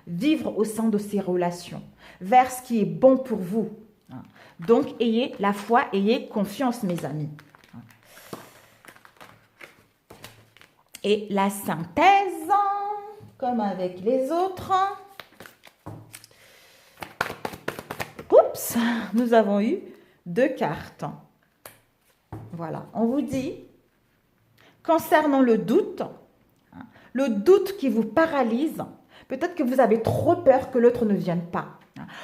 vivre au sein de ces relations, vers ce qui est bon pour vous. Donc, ayez la foi, ayez confiance, mes amis. Et la synthèse, comme avec les autres. Oups, nous avons eu 2 cartes. Voilà, on vous dit, concernant le doute qui vous paralyse, peut-être que vous avez trop peur que l'autre ne vienne pas,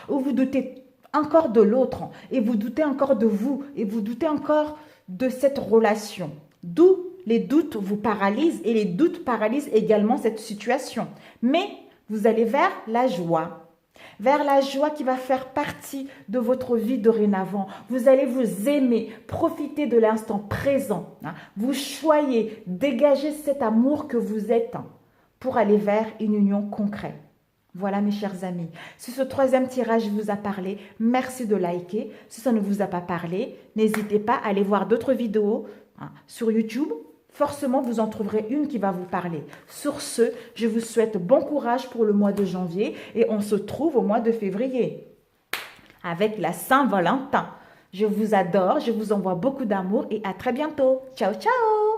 ou vous doutez encore de l'autre, et vous doutez encore de vous, et vous doutez encore de cette relation. D'où les doutes vous paralysent, et les doutes paralysent également cette situation. Mais vous allez vers la joie qui va faire partie de votre vie dorénavant. Vous allez vous aimer, profiter de l'instant présent. Vous choyez, dégagez cet amour que vous êtes pour aller vers une union concrète. Voilà mes chers amis, si ce 3e tirage vous a parlé, merci de liker. Si ça ne vous a pas parlé, n'hésitez pas à aller voir d'autres vidéos sur YouTube. Forcément, vous en trouverez une qui va vous parler. Sur ce, je vous souhaite bon courage pour le mois de janvier et on se trouve au mois de février avec la Saint-Valentin. Je vous adore, je vous envoie beaucoup d'amour et à très bientôt. Ciao, ciao!